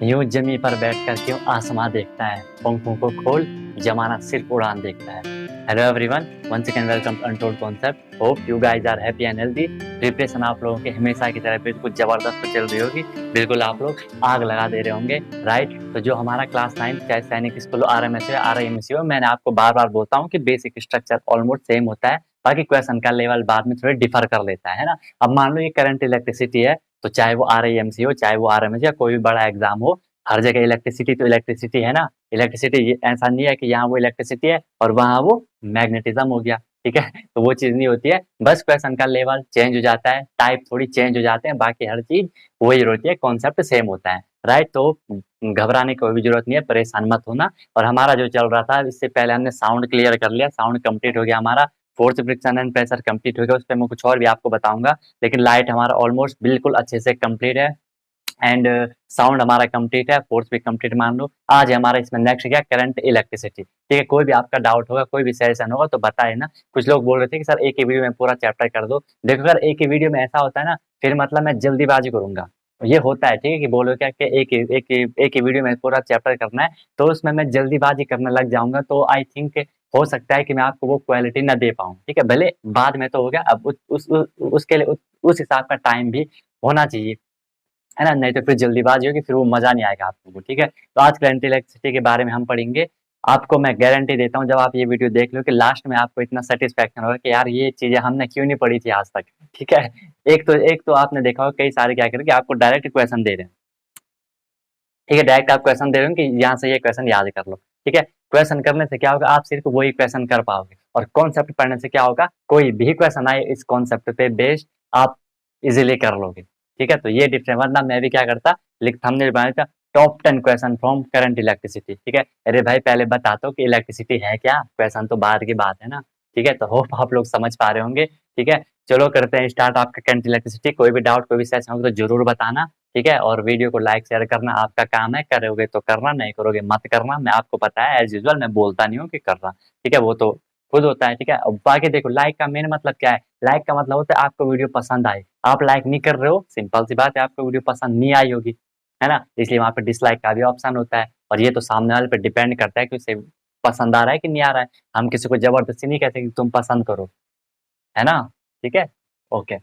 यूं जमी पर बैठकर क्यों आसमां देखता है, पंखों को खोल जमाना सिर्फ उड़ान देखता है। Hello everyone, once again welcome to untold concept. Hope you guys are happy and healthy. Preparation आप लोगों की हमेशा की तरह बिल्कुल जबरदस्त चल रही होगी। बिल्कुल आप लोग आग लगा दे रहे होंगे, राइट। तो जो हमारा क्लास 9 चाहे सैनिक स्कूल RMS हो RIMC हो, मैंने आपको बार बार बोलता हूँ कि बेसिक स्ट्रक्चर ऑलमोस्ट सेम होता है, बाकी क्वेश्चन का लेवल बाद में थोड़े डिफर कर लेता है ना। अब मान लो ये करंट इलेक्ट्रिसिटी है, तो चाहे वो RIMC हो चाहे वो RMS या कोई भी बड़ा एग्जाम हो, हर जगह इलेक्ट्रिसिटी तो इलेक्ट्रिसिटी है ना। इलेक्ट्रिसिटी ऐसा नहीं है कि यहाँ वो इलेक्ट्रिसिटी है और वहां वो मैग्नेटिज्म हो गया, ठीक है। तो वो चीज नहीं होती है, बस क्वेश्चन का लेवल चेंज हो जाता है, टाइप थोड़ी चेंज हो जाते हैं, बाकी हर चीज वही होती है, कॉन्सेप्ट सेम होता है, राइट। तो घबराने की कोई भी जरूरत नहीं है, परेशान मत होना। और हमारा जो चल रहा था, इससे पहले हमने साउंड क्लियर कर लिया, साउंड कंप्लीट हो गया हमारा, force friction and pressure complete हो गया, उस पर मैं कुछ और भी आपको बताऊंगा। लेकिन लाइट हमारा ऑलमोस्ट बिल्कुल अच्छे से कंप्लीट है एंड साउंड हमारा कंप्लीट है, फोर्स भी कंप्लीट मान लो। आज हमारा इसमें नेक्स्ट क्या, करंट इलेक्ट्रिसिटी, ठीक है। कोई भी आपका डाउट होगा, कोई भी सजेशन होगा तो बताए ना। कुछ लोग बोल रहे थे कि सर एक ही वीडियो में पूरा चैप्टर कर दो। देखो अगर एक ही वीडियो में ऐसा होता है ना, फिर मतलब मैं जल्दीबाजी करूंगा, ये होता है, ठीक है। कि बोलो क्या कि एक ही वीडियो में पूरा चैप्टर करना है, तो उसमें मैं जल्दीबाजी करने लग जाऊंगा, तो आई थिंक हो सकता है कि मैं आपको वो क्वालिटी ना दे पाऊँ, ठीक है। भले बाद में तो हो गया, अब उसके लिए उस हिसाब का टाइम भी होना चाहिए, है ना। नहीं तो फिर जल्दीबाजी होगी, फिर वो मजा नहीं आएगा आप लोगों को, ठीक है। तो आज करंट इलेक्ट्रिसिटी के बारे में हम पढ़ेंगे। आपको मैं गारंटी देता हूँ, जब आप ये वीडियो देख लो कि लास्ट में आपको इतना सेटिस्फेक्शन होगा कि यार ये चीजें हमने क्यों नहीं पढ़ी थी आज तक, ठीक है। एक तो आपने देखा होगा कई सारे क्या करें कि आपको डायरेक्ट क्वेश्चन दे रहे हैं, ठीक है। डायरेक्ट आप क्वेश्चन दे रहे हो कि यहाँ से ये क्वेश्चन याद कर लो, ठीक है। क्वेश्चन करने से क्या होगा, आप सिर्फ वही क्वेश्चन कर पाओगे, और कॉन्सेप्ट पढ़ने से क्या होगा, कोई भी क्वेश्चन आए इस कॉन्सेप्ट पे बेस्ड आप इजीली कर लोगे, ठीक है। तो ये डिफरेंस, वरना मैं भी क्या करता, लिख थंबनेल बना देता, top 10 question from current electricity, ठीक है। अरे भाई पहले बता दो कि इलेक्ट्रिसिटी है क्या, क्वेश्चन तो बाद की बात है ना, ठीक है। तो होप आप लोग समझ पा रहे होंगे, ठीक है। चलो करते हैं स्टार्ट आपका करंट इलेक्ट्रिसिटी। कोई भी डाउट कोई भी सेशन होगा तो जरूर बताना, ठीक है। और वीडियो को लाइक शेयर करना आपका काम है, करोगे तो करना, नहीं करोगे मत करना। मैं आपको पता है एज यूजुअल मैं बोलता नहीं हूँ कि करना, ठीक है, वो तो खुद होता है, ठीक है। अब बाकी देखो, लाइक का मेन मतलब क्या है, लाइक का मतलब होता है आपको वीडियो पसंद आए। आप लाइक नहीं कर रहे हो, सिंपल सी बात है, आपको वीडियो पसंद नहीं आई होगी, है ना। इसलिए वहां पे डिसलाइक का भी ऑप्शन होता है, और ये तो सामने वाले पे डिपेंड करता है कि उसे पसंद आ रहा है कि नहीं आ रहा है। हम किसी को जबरदस्ती नहीं कहते कि तुम पसंद करो, है ना, ठीक है। Okay,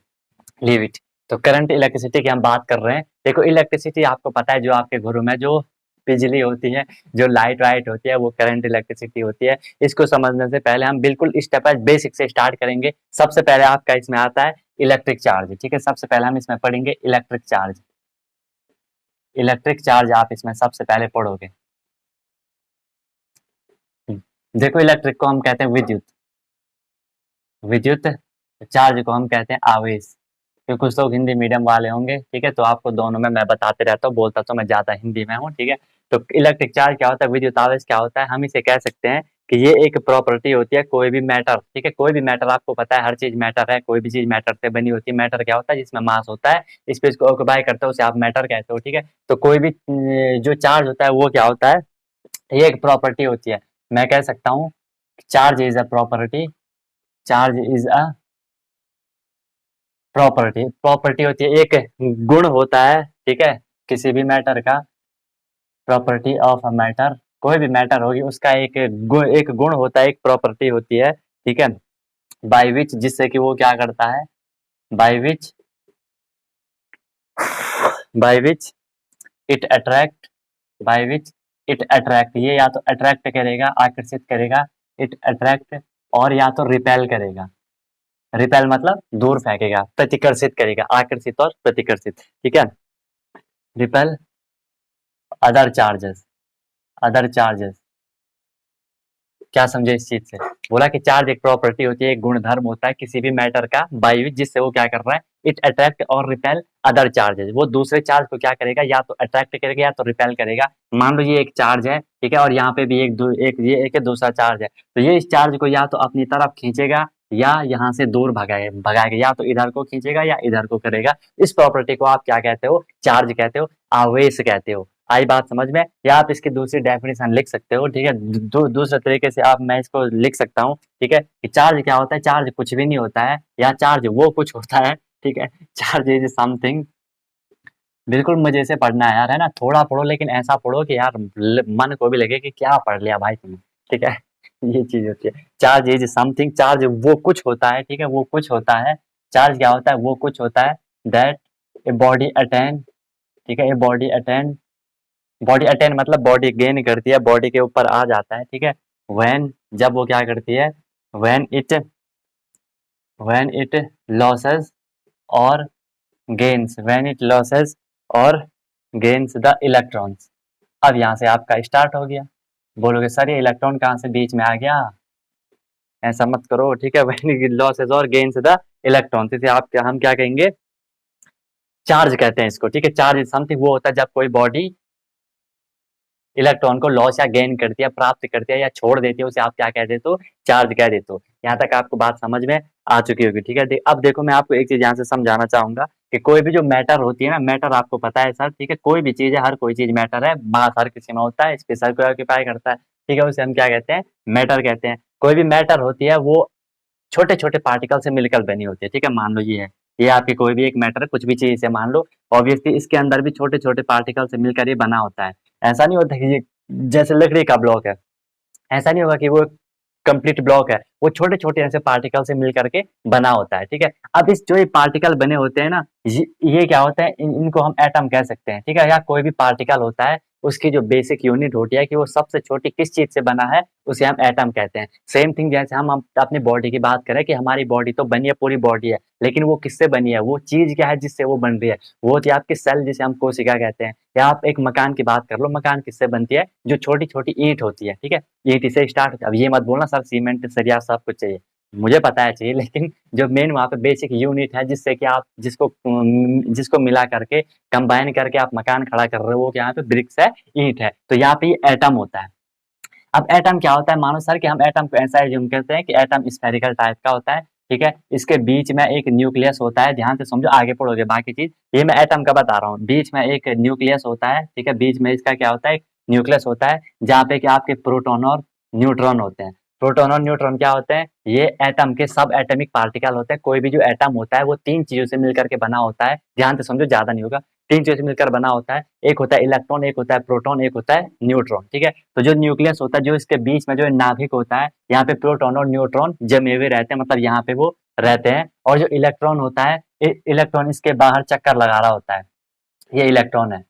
leave it. तो करंट इलेक्ट्रिसिटी की हम बात कर रहे हैं। देखो इलेक्ट्रिसिटी आपको पता है, जो आपके घरों में जो बिजली होती है, जो लाइट वाइट होती है, वो करंट इलेक्ट्रिसिटी होती है। इसको समझने से पहले हम बिल्कुल स्टेप बाय बेसिक से स्टार्ट करेंगे। सबसे पहले आपका इसमें आता है इलेक्ट्रिक चार्ज, ठीक है। सबसे पहले हम इसमें पढ़ेंगे इलेक्ट्रिक चार्ज। इलेक्ट्रिक चार्ज आप इसमें सबसे पहले पढ़ोगे। देखो इलेक्ट्रिक को हम कहते हैं विद्युत, विद्युत चार्ज को हम कहते हैं आवेश। तो कुछ लोग हिंदी मीडियम वाले होंगे, ठीक है, तो आपको दोनों में मैं बताते रहता हूँ, बोलता तो मैं ज्यादा हिंदी में हूँ, ठीक है। तो इलेक्ट्रिक चार्ज क्या होता है, विद्युत आवेश क्या होता है, हम इसे कह सकते हैं कि ये एक प्रॉपर्टी होती है कोई भी मैटर, ठीक है। कोई भी मैटर, आपको पता है हर चीज मैटर है, कोई भी चीज मैटर से बनी होती है। मैटर क्या होता है, जिसमें मास होता है, स्पेस को ऑक्यूपाई करता है, उसे आप मैटर कहते हो, ठीक है। तो कोई भी जो चार्ज होता है वो क्या होता है, ये एक प्रॉपर्टी होती है। मैं कह सकता हूँ charge is a property, charge is a property. Property होती है, एक गुण होता है, ठीक है, किसी भी मैटर का। प्रॉपर्टी ऑफ अ मैटर, कोई भी मैटर होगी उसका एक गुण होता है, एक प्रॉपर्टी होती है, ठीक है। बाय विच, जिससे कि वो क्या करता है, by which, by which it attract, by which it attract, ये या तो अट्रैक्ट करेगा, आकर्षित करेगा, इट अट्रैक्ट, और या तो रिपेल करेगा। रिपेल मतलब दूर फेंकेगा, प्रतिकर्षित करेगा, आकर्षित और प्रतिकर्षित, ठीक है। Repel other charges, other charges, क्या समझे इस चीज से, बोला कि चार्ज एक प्रॉपर्टी होती है, एक गुणधर्म होता है किसी भी मैटर का, बाय जिससे वो क्या कर रहा है, इट अट्रैक्ट और रिपेल अदर चार्जेस, वो दूसरे चार्ज को क्या करेगा, या तो अट्रैक्ट करेगा या तो रिपेल करेगा। मान लो ये एक चार्ज है, ठीक है, और यहाँ पे भी ये एक दूसरा चार्ज है, तो ये इस चार्ज को या तो अपनी तरफ खींचेगा या यहाँ से दूर भगाएगा, या तो इधर को खींचेगा या इधर को करेगा। इस प्रॉपर्टी को आप क्या कहते हो, चार्ज कहते हो, आवेश कहते हो। आई बात समझ में, या आप इसकी दूसरी डेफिनेशन लिख सकते हो, ठीक है। दूसरे तरीके से आप, मैं इसको लिख सकता हूँ, ठीक है, कि चार्ज क्या होता है, चार्ज कुछ भी नहीं होता है, या चार्ज वो कुछ होता है, ठीक है। चार्ज इज समथिंग, बिल्कुल मजे से पढ़ना है यार, है ना, थोड़ा पढ़ो लेकिन ऐसा पढ़ो कि यार मन को भी लगे कि क्या पढ़ लिया भाई तुमने, ठीक है। ये चीज होती है। चार्ज इज समथिंग, चार्ज वो कुछ होता है, ठीक है, वो कुछ होता है। चार्ज क्या होता है, वो कुछ होता है दैट ए बॉडी अटेन, ठीक है, a body attain, body attain मतलब बॉडी गेन करती है, बॉडी के ऊपर आ जाता है, ठीक है। व्हेन, जब वो क्या करती है, when it, when it losses और गेन्स, व्हेन इट लॉसेस और गेन्स द इलेक्ट्रॉन्स। अब यहाँ से आपका स्टार्ट हो गया, बोलोगे सर ये इलेक्ट्रॉन कहाँ से बीच में आ गया, ऐसा मत करो, ठीक है। व्हेन इट लॉसेस और गेन्स द इलेक्ट्रॉन, इसे आप क्या, हम क्या कहेंगे, चार्ज कहते हैं इसको, ठीक है। चार्ज इज समथिंग वो होता है जब कोई बॉडी इलेक्ट्रॉन को लॉस या गेन करती है, प्राप्त करती है या छोड़ देती है, उसे आप क्या कह देते हो, चार्ज कह देते हो। यहाँ तक आपको बात समझ में आ चुकी होगी, ठीक है। अब देखो मैं आपको एक चीज यहाँ से समझाना चाहूंगा कि कोई भी जो मैटर होती है ना, मैटर आपको पता है सर, ठीक है, कोई भी चीज है, हर कोई चीज मैटर है, मास हर किसी में होता है, स्पेशल को ऑक्यूपाई करता है, ठीक है, उसे हम क्या कहते हैं, मैटर कहते हैं। कोई भी मैटर होती है वो छोटे छोटे पार्टिकल से मिलकर बनी होती है, ठीक है। मान लो ये आपकी कोई भी एक मैटर है, कुछ भी चीज से मान लो, ऑब्वियसली इसके अंदर भी छोटे छोटे पार्टिकल से मिलकर ये बना होता है। ऐसा नहीं होता कि ये जैसे लकड़ी का ब्लॉक है, ऐसा नहीं होगा कि वो कंप्लीट ब्लॉक है, वो छोटे छोटे ऐसे पार्टिकल से मिल करके बना होता है, ठीक है। अब इस जो ये पार्टिकल बने होते हैं ना, ये क्या होता है, इनको हम एटम कह सकते हैं, ठीक है। या कोई भी पार्टिकल होता है, उसकी जो बेसिक यूनिट होती है कि वो सबसे छोटी किस चीज से बना है, उसे हम एटम कहते हैं। सेम थिंग जैसे हम अपनी बॉडी की बात करें कि हमारी बॉडी तो बनी है, पूरी बॉडी है, लेकिन वो किससे बनी है, वो चीज क्या है जिससे वो बन रही है, वो होती है आपकी सेल, जिसे हम कोशिका कहते हैं। या आप एक मकान की बात कर लो, मकान किससे बनती है, जो छोटी छोटी ईंट होती है, ठीक है, ईंट से स्टार्ट होता है। अब ये मत बोलना सर सीमेंट सरिया सब कुछ चाहिए, मुझे पता है चाहिए, लेकिन जो मेन वहाँ पे बेसिक यूनिट है जिससे कि आप जिसको मिला करके कंबाइन करके आप मकान खड़ा कर रहे हो, वो यहाँ पे ब्रिक्स है, ईंट है, तो यहाँ पे ये एटम होता है। अब एटम क्या होता है, मानो सर कि हम एटम को ऐसा एज्यूम करते हैं कि एटम स्फेरिकल टाइप का होता है, ठीक है, इसके बीच में एक न्यूक्लियस होता है, ध्यान से समझो आगे पढ़ोगे बाकी चीज, ये मैं एटम का बता रहा हूँ। बीच में एक न्यूक्लियस होता है, ठीक है, बीच में इसका क्या होता है, न्यूक्लियस होता है, जहाँ पे कि आपके प्रोटॉन और न्यूट्रॉन होते हैं। प्रोटॉन और न्यूट्रॉन क्या होते हैं, ये एटम के सब एटॉमिक पार्टिकल होते हैं। कोई भी जो एटम होता है वो तीन चीजों से मिलकर के बना होता है, ध्यान से समझो, ज्यादा नहीं होगा, तीन चीजों से मिलकर बना होता है। एक होता है इलेक्ट्रॉन, एक होता है प्रोटॉन, एक होता है न्यूट्रॉन, ठीक है। तो जो न्यूक्लियस होता है, जो इसके बीच में जो नाभिक होता है, यहाँ पे प्रोटॉन और न्यूट्रॉन जमे हुए रहते हैं, मतलब यहाँ पे वो रहते हैं। और जो इलेक्ट्रॉन होता है, इलेक्ट्रॉन इसके बाहर चक्कर लगा रहा होता है, ये इलेक्ट्रॉन है,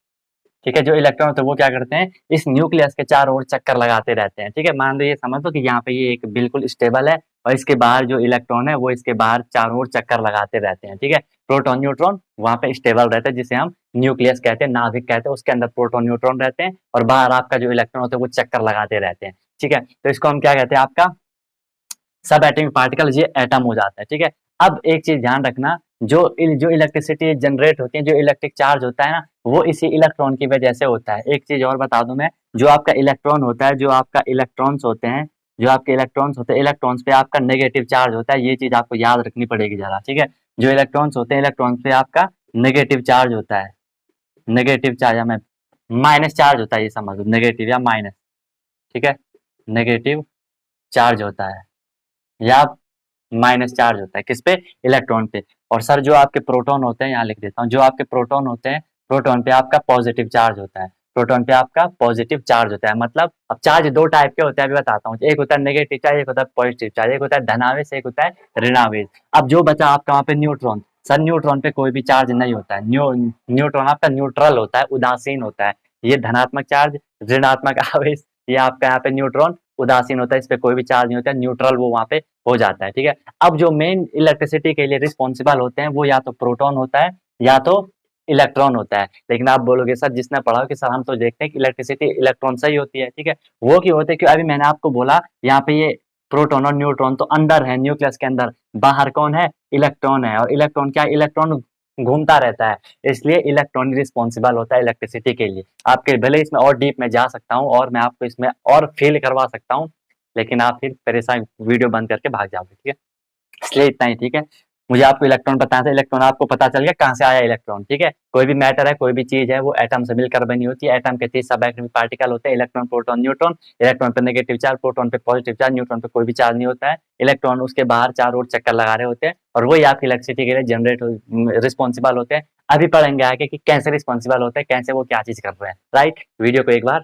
ठीक है। जो इलेक्ट्रॉन होते हैं वो क्या करते हैं, इस न्यूक्लियस के चारों ओर चक्कर लगाते रहते हैं, ठीक है। मान लो ये समझ लो कि यहाँ पे ये एक बिल्कुल स्टेबल है, और इसके बाहर जो इलेक्ट्रॉन है वो इसके बाहर चारों ओर चक्कर लगाते रहते हैं, ठीक है। प्रोटॉन न्यूट्रॉन वहां पे स्टेबल रहते हैं, जिसे हम न्यूक्लियस कहते हैं, नाभिक कहते हैं, उसके अंदर प्रोटॉन न्यूट्रॉन रहते हैं, और बाहर आपका जो इलेक्ट्रॉन होता है वो चक्कर लगाते रहते हैं, ठीक है। तो इसको हम क्या कहते हैं, आपका सब एटॉमिक पार्टिकल, ये एटम हो जाता है, ठीक है। अब एक चीज ध्यान रखना, जो इलेक्ट्रिसिटी जनरेट होती है, जो इलेक्ट्रिक चार्ज होता है ना, वो इसी इलेक्ट्रॉन की वजह से होता है। एक चीज और बता दूं मैं, जो आपका इलेक्ट्रॉन होता है, जो आपका इलेक्ट्रॉन्स होते हैं, जो आपके इलेक्ट्रॉन्स होते हैं, इलेक्ट्रॉन्स पे आपका नेगेटिव चार्ज होता है, ये चीज आपको याद रखनी पड़ेगी जरा, ठीक है। जो इलेक्ट्रॉन्स होते हैं, इलेक्ट्रॉन्स पे आपका नेगेटिव चार्ज होता है, नेगेटिव चार्ज या मैं माइनस चार्ज होता है, ये समझ लो, नेगेटिव या माइनस, ठीक है, नेगेटिव चार्ज होता है या माइनस चार्ज होता है, किस पे, इलेक्ट्रॉन पे। और सर जो आपके प्रोटॉन होते हैं, यहाँ लिख देता हूँ, जो आपके प्रोटॉन होते हैं, प्रोटॉन पे आपका पॉजिटिव चार्ज होता है, प्रोटॉन पे आपका पॉजिटिव चार्ज होता है। मतलब अब चार्ज दो टाइप के होते हैं, अभी बताता हूँ, एक होता है नेगेटिव चार्ज, एक होता है पॉजिटिव चार्ज, एक होता है धनावेश, एक होता है ऋणावेश। अब जो बचा आपका वहाँ पे न्यूट्रॉन, सर न्यूट्रॉन पे कोई भी चार्ज नहीं होता है, न्यूट्रॉन आपका न्यूट्रल होता है, उदासीन होता है, ये धनात्मक चार्ज, ऋणात्मक आवेश, ये आपका यहाँ पे न्यूट्रॉन उदासीन होता है, इस पे कोई भी चार्ज नहीं होता है, न्यूट्रल वो वहाँ पे हो जाता है, ठीक है। अब जो मेन इलेक्ट्रिसिटी के लिए रिस्पॉन्सिबल होते हैं, वो या तो प्रोटॉन होता है या तो इलेक्ट्रॉन होता है। लेकिन आप बोलोगे सर जिसने पढ़ा हो कि सर हम तो देखते हैं कि इलेक्ट्रिसिटी इलेक्ट्रॉन से ही होती है, ठीक है। वो क्यों होते हैं, क्यों, अभी मैंने आपको बोला यहाँ पे ये प्रोटॉन और न्यूट्रॉन तो अंदर है न्यूक्लियस के अंदर, बाहर कौन है, इलेक्ट्रॉन है, और इलेक्ट्रॉन क्या, इलेक्ट्रॉन घूमता रहता है, इसलिए इलेक्ट्रॉन रिस्पॉन्सिबल होता है इलेक्ट्रिसिटी के लिए। आपके भले इसमें और डीप में जा सकता हूँ और मैं आपको इसमें और फील करवा सकता हूँ, लेकिन आप फिर परेशान वीडियो बंद करके भाग जाओगे, ठीक है, इसलिए इतना ही, ठीक है। मुझे आपको इलेक्ट्रॉन बताना था, इलेक्ट्रॉन आपको पता चल गया कहाँ से आया इलेक्ट्रॉन, ठीक है। कोई भी मैटर है, कोई भी चीज है, वो एटम से मिलकर बनी होती है। एटम के 30 सब एटॉमिक पार्टिकल होते हैं, इलेक्ट्रॉन, प्रोटॉन, न्यूट्रॉन। इलेक्ट्रॉन पे नेगेटिव चार्ज, प्रोटॉन पे पॉजिटिव चार्ज, न्यूट्रॉन पे कोई भी चार्ज नहीं होता है। इलेक्ट्रॉन उसके बाहर चारों ओर चक्कर लगा रहे होते हैं और वही आपकी इलेक्ट्रिसिटी के लिए जनरेट रिस्पॉन्सिबल होते हैं। अभी पढ़ेंगे आगे कि कैसे रिस्पॉन्सिबल होते हैं, कैसे वो क्या चीज कर रहे हैं, राइट। वीडियो को एक बार,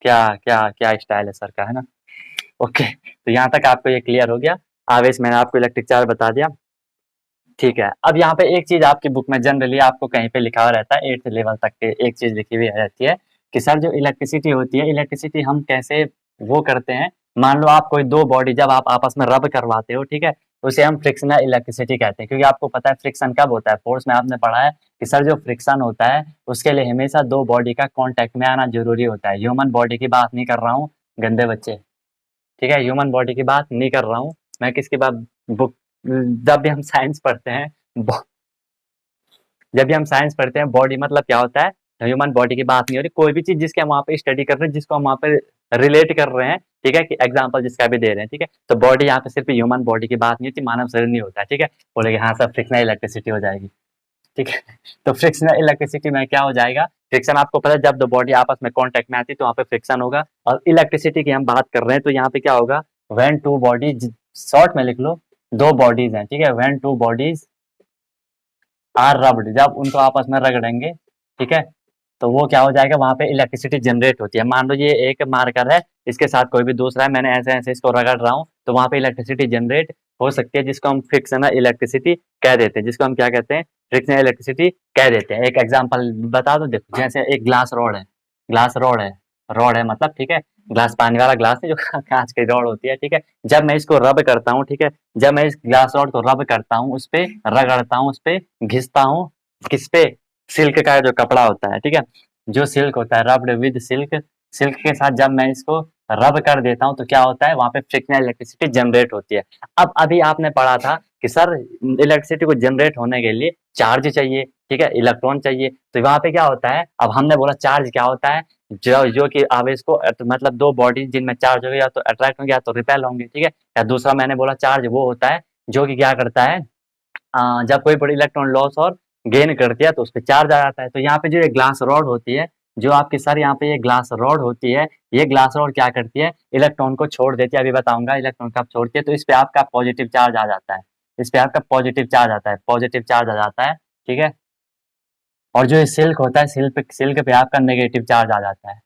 क्या क्या क्या स्टाइल है सर का, है ना। ओके, तो यहाँ तक आपको ये क्लियर हो गया। आवेश मैंने आपको इलेक्ट्रिक चार्ज बता दिया, ठीक है। अब यहाँ पे एक चीज आपकी बुक में जनरली आपको कहीं पे लिखा हुआ रहता है, 8th लेवल तक के एक चीज लिखी हुई रहती है कि सर जो इलेक्ट्रिसिटी होती है, इलेक्ट्रिसिटी हम कैसे वो करते हैं। मान लो आप कोई दो बॉडी जब आप आपस में रब करवाते हो, ठीक है, उसे हम फ्रिक्शनल इलेक्ट्रिसिटी कहते हैं, क्योंकि आपको पता है फ्रिक्शन कब होता है। फोर्स में आपने पढ़ा है कि सर जो फ्रिक्शन होता है उसके लिए हमेशा दो बॉडी का कॉन्टेक्ट में आना जरूरी होता है। ह्यूमन बॉडी की बात नहीं कर रहा हूँ गंदे बच्चे, ठीक है, ह्यूमन बॉडी की बात नहीं कर रहा हूँ मैं। किसकी बात, बुक, जब भी हम साइंस पढ़ते हैं, जब भी हम साइंस पढ़ते हैं, बॉडी मतलब क्या होता है, ह्यूमन बॉडी की बात नहीं हो रही। कोई भी चीज जिसके हम वहाँ पे स्टडी कर रहे हैं, जिसको हम वहाँ पे रिलेट कर रहे हैं, ठीक है, कि एग्जांपल जिसका भी दे रहे हैं, ठीक है, तो बॉडी यहाँ पे सिर्फ ह्यूमन बॉडी की बात नहीं होती, मानव शरीर नहीं होता है, ठीक है। बोलेगे हाँ सर फ्रिक्शनल इलेक्ट्रिसिटी हो जाएगी, ठीक है। तो फ्रिक्शनल इलेक्ट्रिसिटी में क्या हो जाएगा, फ्रिक्शन आपको पता है जब दो बॉडी आपस में कॉन्टेक्ट में आती है तो वहाँ पे फ्रिक्शन होगा। और इलेक्ट्रिसिटी की हम बात कर रहे हैं तो यहाँ पे क्या होगा, व्हेन टू बॉडीज, शॉर्ट में लिख लो, दो बॉडीज हैं, ठीक है, when two bodies are rubbed, जब उनको आपस में रगड़ेंगे, ठीक है, तो वो क्या हो जाएगा, वहां पे इलेक्ट्रिसिटी जनरेट होती है। मान लो ये एक मार्कर है, इसके साथ कोई भी दूसरा है, मैंने ऐसे ऐसे इसको रगड़ रहा हूँ, तो वहां पे इलेक्ट्रिसिटी जनरेट हो सकती है, जिसको हम फ्रिक्शनल इलेक्ट्रिसिटी कह देते हैं, जिसको हम क्या कहते हैं, फ्रिक्शनल इलेक्ट्रिसिटी कह देते हैं। एक एग्जांपल बता दो, देखो जैसे एक ग्लास रॉड है, ग्लास रॉड है, रॉड है मतलब, ठीक है, ग्लास पानी वाला ग्लास है जो कांच की रॉड होती है, ठीक है। जब मैं इसको रब करता हूँ, ठीक है, जब मैं इस ग्लास रॉड को रब करता हूँ, उस पे रगड़ता हूँ, उस पे घिसता हूँ, किस पे, सिल्क का जो कपड़ा होता है, ठीक है, जो सिल्क होता है, रब्ड विद सिल्क, सिल्क के साथ जब मैं इसको रब कर देता हूँ तो क्या होता है, वहां पे फ्रिक्शनल इलेक्ट्रिसिटी जनरेट होती है। अब अभी आपने पढ़ा था कि सर इलेक्ट्रिसिटी को जनरेट होने के लिए चार्ज चाहिए, ठीक है, इलेक्ट्रॉन चाहिए, तो वहां पे क्या होता है, अब हमने बोला चार्ज क्या होता है, जो कि आवेश को मतलब दो बॉडी जिनमें चार्ज होगा या तो अट्रैक्ट होंगे या तो रिपेल होंगे, ठीक है। या दूसरा मैंने बोला चार्ज वो होता है जो कि क्या करता है, जब कोई बड़ी इलेक्ट्रॉन लॉस और गेन करती है तो उस पर चार्ज आ जाता है। तो यहाँ पे जो ये ग्लास रॉड होती है, जो आपकी सर यहाँ पे ये ग्लास रॉड होती है, ये ग्लास रॉड क्या करती है, इलेक्ट्रॉन को छोड़ देती है। अभी बताऊंगा इलेक्ट्रॉन कब छोड़ती है। तो इस पे आपका पॉजिटिव चार्ज आ जाता है, इस पे आपका पॉजिटिव चार्ज आता है, पॉजिटिव चार्ज आ जाता है, ठीक है। और जो ये सिल्क होता है, सिल्क पे आपका नेगेटिव चार्ज आ जाता है।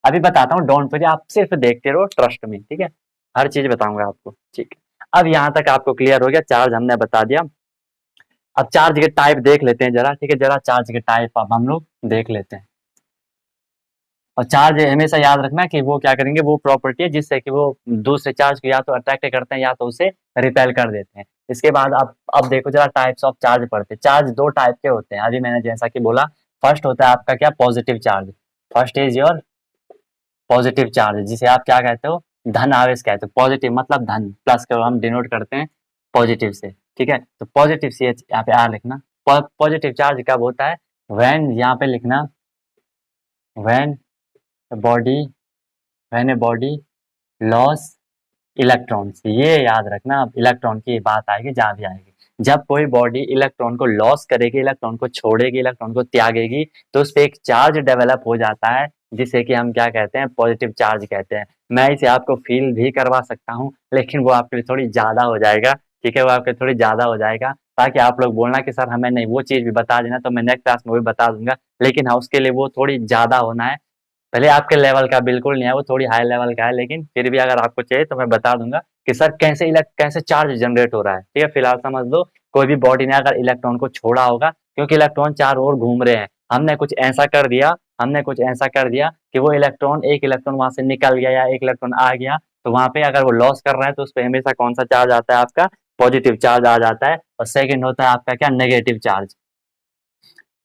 अभी बताता हूँ, डोंट वरी, आप सिर्फ देखते रहो, ट्रस्ट में, ठीक है, हर चीज बताऊंगा आपको, ठीक है। अब यहाँ तक आपको क्लियर हो गया, चार्ज हमने बता दिया। अब चार्ज के टाइप देख लेते हैं जरा, ठीक है, जरा चार्ज के टाइप अब हम लोग देख लेते हैं। और चार्ज हमेशा याद रखना कि वो क्या करेंगे, वो प्रॉपर्टी है जिससे कि वो दूसरे चार्ज को या तो अट्रैक्ट करते हैं या तो उसे रिपेल कर देते हैं। इसके बाद अब देखो जरा टाइप्स ऑफ चार्ज पढ़ते हैं। चार्ज दो टाइप के होते हैं, अभी मैंने जैसा कि बोला, फर्स्ट होता है आपका क्या, positive charge. First is your positive charge, जिसे आप क्या कहते हो, धन आवेश कहते हो। पॉजिटिव मतलब धन, प्लस को हम डिनोट करते हैं पॉजिटिव से, ठीक है। तो पॉजिटिव सी एच यहाँ पे आर लिखना। पॉजिटिव चार्ज कब होता है, व्हेन, यहाँ पे लिखना, when body, when a body loss electrons, ये याद रखना। अब इलेक्ट्रॉन की बात आएगी जहाँ भी आएगी, जब कोई बॉडी इलेक्ट्रॉन को लॉस करेगी, इलेक्ट्रॉन को छोड़ेगी, इलेक्ट्रॉन को त्यागेगी, तो उस पर एक चार्ज डेवलप हो जाता है, जिसे कि हम क्या कहते हैं, पॉजिटिव चार्ज कहते हैं। मैं इसे आपको फील भी करवा सकता हूँ, लेकिन वो आपके लिए थोड़ी ज्यादा हो जाएगा, ठीक है, वो आपके थोड़ी ज्यादा हो जाएगा, ताकि आप लोग बोलना कि सर हमें नहीं, वो चीज भी बता देना, तो मैं नेक्स्ट क्लास में भी बता दूंगा। लेकिन हाँ, उसके लिए वो थोड़ी ज्यादा होना है, भले आपके लेवल का बिल्कुल नहीं है, वो थोड़ी हाई लेवल का है, लेकिन फिर भी अगर आपको चाहिए तो मैं बता दूंगा कि सर कैसे चार्ज जनरेट हो रहा है, ठीक है। फिलहाल समझ लो, कोई भी बॉडी ने अगर इलेक्ट्रॉन को छोड़ा होगा, क्योंकि इलेक्ट्रॉन चारों ओर घूम रहे हैं, हमने कुछ ऐसा कर दिया, हमने कुछ ऐसा कर दिया कि वो इलेक्ट्रॉन, एक इलेक्ट्रॉन वहां से निकल गया या एक इलेक्ट्रॉन आ गया, तो वहां पे अगर वो लॉस कर रहा है तो उस पर हमेशा कौन सा चार्ज आता है, आपका पॉजिटिव चार्ज आ जाता है। और सेकेंड होता है आपका क्या, नेगेटिव चार्ज।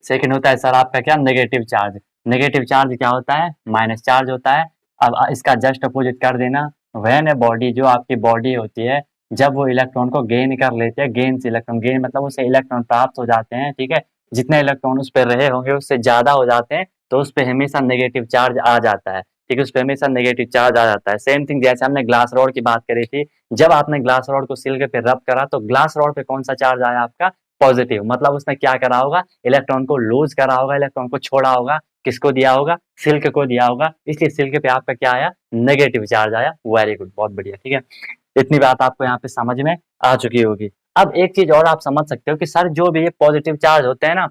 सेकेंड होता है सर आपका क्या, नेगेटिव चार्ज। नेगेटिव चार्ज क्या होता है, माइनस चार्ज होता है। अब इसका जस्ट अपोजिट कर देना, व्हेन ए बॉडी, जो आपकी बॉडी होती है, जब वो इलेक्ट्रॉन को गेन कर लेते हैं, गेन से इलेक्ट्रॉन, गेन मतलब उसे इलेक्ट्रॉन प्राप्त हो जाते हैं, ठीक है, जितने इलेक्ट्रॉन उस पर रहे होंगे उससे ज्यादा हो जाते हैं, तो उस पर हमेशा नेगेटिव चार्ज आ जाता है। ठीक है, उस पर हमेशा नेगेटिव चार्ज आ जाता है। सेम थिंग जैसे हमने ग्लास रॉड की बात करी थी, जब आपने ग्लास रॉड को सिल्क पे रब करा तो ग्लास रॉड पे कौन सा चार्ज आया आपका, पॉजिटिव। मतलब उसने क्या करा होगा, इलेक्ट्रॉन को लूज करा होगा, इलेक्ट्रॉन को छोड़ा होगा, किसको दिया होगा, सिल्क को दिया होगा, इसलिए सिल्क पे आपका क्या आया, नेगेटिव चार्ज आया। वेरी गुड, बहुत बढ़िया। ठीक है, इतनी बात आपको यहाँ पे समझ में आ चुकी होगी। अब एक चीज और आप समझ सकते हो कि सर जो भी ये पॉजिटिव चार्ज होते हैं ना,